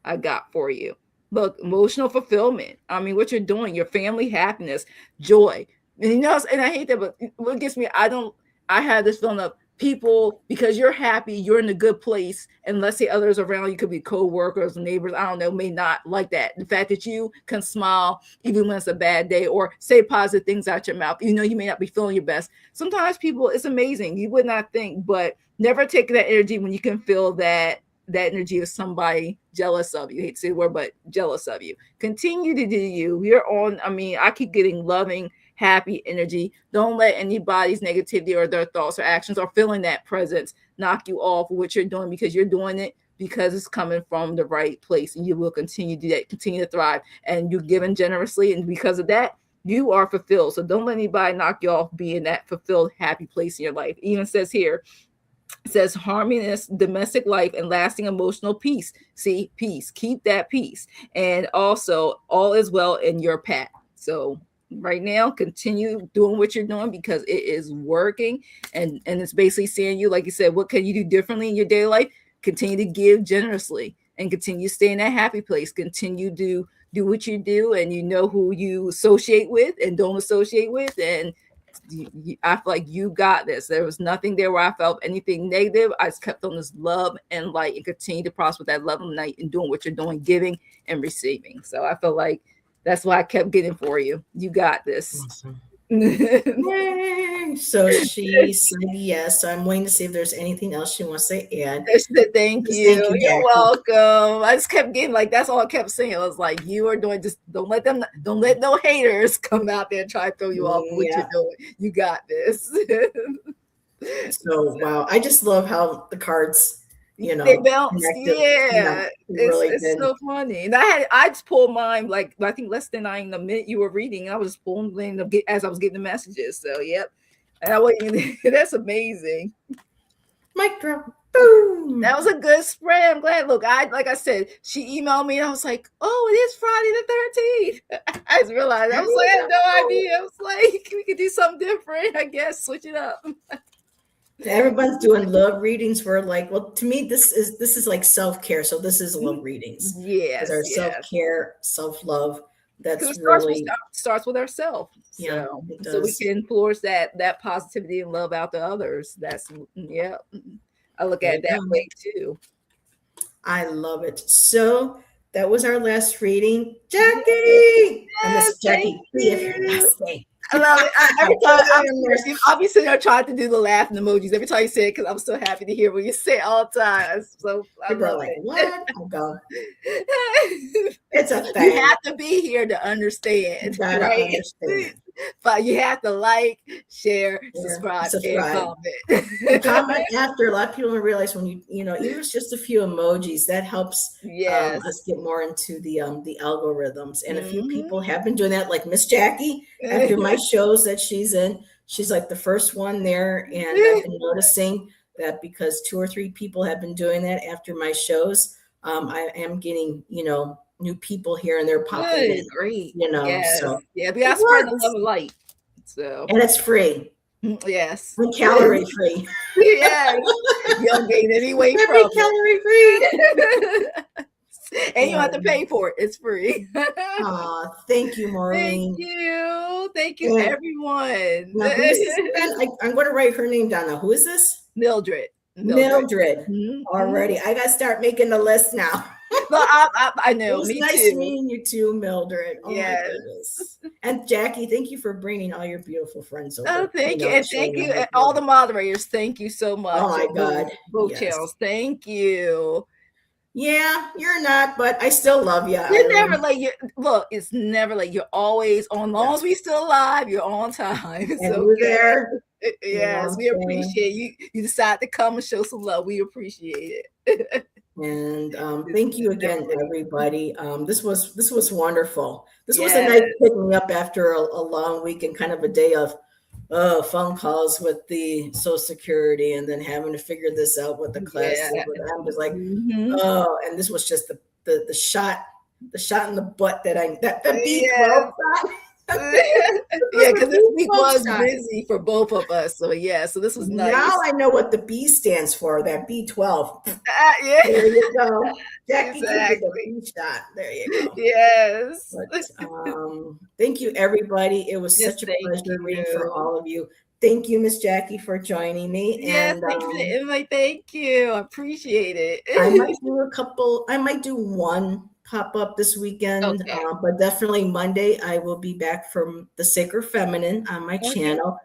I got for you. Look, emotional fulfillment. I mean, what you're doing, your family happiness, joy. And and I hate that, but what gets me, I have this feeling of people, because you're happy, you're in a good place, and let's say others around you could be co-workers, neighbors, I don't know, may not like that. The fact that you can smile even when it's a bad day, or say positive things out your mouth, you may not be feeling your best. Sometimes people, it's amazing, you would not think, but never take that energy when you can feel that energy of somebody jealous of you. I hate to say the word, but jealous of you. Continue to do you. You're on, I keep getting loving, happy energy. Don't let anybody's negativity or their thoughts or actions or feeling that presence knock you off what you're doing, because you're doing it because it's coming from the right place, and you will continue to do that, continue to thrive, and you're giving generously, and because of that, you are fulfilled. So don't let anybody knock you off being that fulfilled, happy place in your life. It even says here, it says harmonious domestic life and lasting emotional peace. See, peace. Keep that peace. And also, all is well in your path. So right now, continue doing what you're doing because it is working. And it's basically saying, you, like you said, what can you do differently in your daily life? Continue to give generously and continue to stay in that happy place. Continue to do what you do, and you know who you associate with and don't associate with. And I feel like you got this. There was nothing there where I felt anything negative. I just kept on this love and light, and continue to prosper with that love and light and doing what you're doing, giving and receiving. So I feel like that's why I kept getting for you. You got this.
Awesome. Yay. So she said yes. So I'm waiting to see if there's anything else she wants to add.
Thank you. You're welcome. I just kept getting that's all I kept saying. I was like, you are doing, just don't let no haters come out there and try to throw you off what you're doing. You got this.
So wow, I just love how the cards,
they bounce. Yeah, it's so funny. And I just pulled mine I think less than the minute you were reading. I was pulling as I was getting the messages. So yep, and I wasn't. That's amazing.
Mic drop. Boom.
That was a good spread. I'm glad. Look, like I said, she emailed me, and I was like, "Oh, it is Friday the 13th." I just realized. I was like, I had no idea. I was like, we could do something different. I guess switch it up.
Everyone's doing love readings for well, to me, this is like self-care. So this is love readings.
Yes.
Our self-care, self-love. That's
really starts with ourselves.
Yeah.
So we can enforce that positivity and love out to others. That's I look at it that way too.
I love it. So that was our last reading. Jackie!
Yes,
Miss Jackie,
I love it. Every time I'll be sitting there trying to do the laughing emojis every time you say it, because I'm so happy to hear what you say all the time. So I love it.
What? I'll go. It's a thing.
You have to be here to understand, right? Understand. But you have to share, subscribe, and comment.
Comment after. A lot of people don't realize when even if it's just a few emojis, that helps us get more into the algorithms. And a few people have been doing that, like Miss Jackie. After my shows that she's in, she's like the first one there, and I've been noticing that because 2 or 3 people have been doing that after my shows. I am getting new people here, and they're popping in.
Great.
So
we got to spread the love of light. So
and it's free.
Yes.
And calorie free.
Yes. You don't gain any weight from it.
Calorie free.
And you don't have to pay for it. It's free.
Thank you, Maureen.
Thank you, everyone.
Now, I'm going to write her name down now. Who is this?
Mildred.
Already. I got to start making the list now.
Well, I know.
It was nice meeting you too, Mildred. Oh, yes. My goodness. And Jackie, thank you for bringing all your beautiful friends over.
Oh, thank you. And thank you. And all the moderators. Thank you so much.
Oh, my God.
Both channels. Thank you.
Yeah, you're not, but I still love you.
You're never late. Look, it's never late. You're always on. As long as we still alive, you're on time.
And we're there.
Yes, we appreciate you. You decide to come and show some love. We appreciate it.
And thank you again, everybody. This was wonderful. This was a nice pick me up after a long week and kind of a day of phone calls with the Social Security, and then having to figure this out with the class. I'm just like, and this was just the shot in the butt that the beat.
Yeah, because this week was busy for both of us. So yeah, so this was nice.
Now I know what the B stands for, that B12.
Yeah.
There you go. Jackie
Exactly.
the B shot. There you go.
Yes.
But, thank you, everybody. It was such a pleasure reading for all of you. Thank you, Miss Jackie, for joining me.
Yes,
and
thank you for the invite. Thank you. I appreciate it.
I might do one pop-up this weekend,
Okay.
but definitely Monday I will be back from the Sacred Feminine on my channel.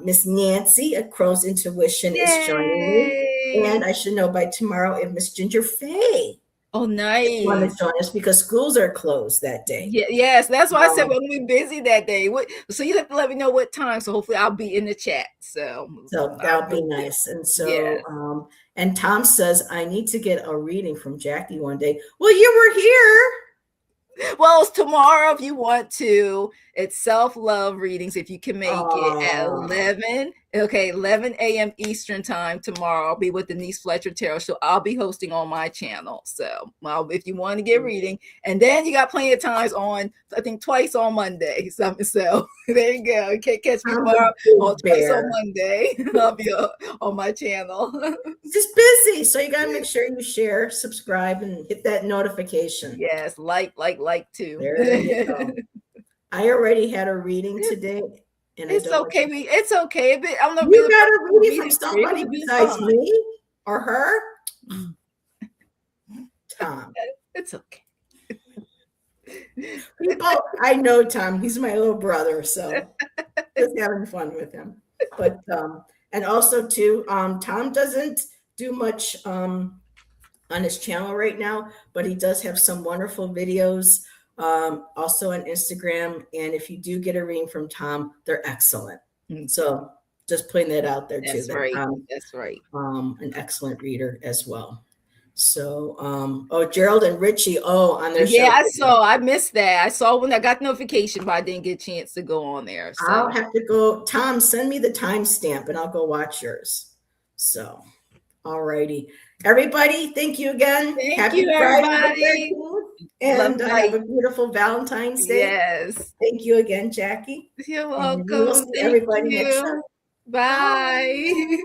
Miss Nancy at Crow's Intuition is joining me, and I should know by tomorrow if Miss Ginger Faye want to join us, because schools are closed that day.
Yes, that's why I said we're gonna be busy that day. So you have to let me know what time. So hopefully I'll be in the chat. So
that'll be nice. And so and Tom says I need to get a reading from Jackie one day. Well, you were here.
Well, it's tomorrow if you want to. It's self-love readings if you can make it at 11. Okay, 11 a.m. Eastern time tomorrow. I'll be with Denise Fletcher Tarot Show. I'll be hosting on my channel. So, well, if you want to get reading, and then you got plenty of times on, I think twice on Monday. So there you go. You can't catch me tomorrow or twice on Monday. I'll be on my channel.
Just busy. So you got to make sure you share, subscribe, and hit that notification.
Yes, like too.
There you go. I already had a reading today. And
it's okay. It's okay. I'm not.
You got a reading from somebody besides me or her? Tom.
It's okay.
People, I know Tom. He's my little brother, so just having fun with him. But and also too, Tom doesn't do much on his channel right now, but he does have some wonderful videos. Also on Instagram, and if you do get a reading from Tom, they're excellent. So just putting that out there too.
That's right.
An excellent reader as well. So Gerald and Richie on their show.
Yeah, I missed that. I saw when I got the notification, but I didn't get a chance to go on there. So
I'll have to go. Tom, send me the timestamp and I'll go watch yours. So all righty. Everybody, thank you again.
Happy Friday.
And have a beautiful Valentine's Day.
Yes.
Thank you again, Jackie.
You're welcome.
Everybody next time.
Bye.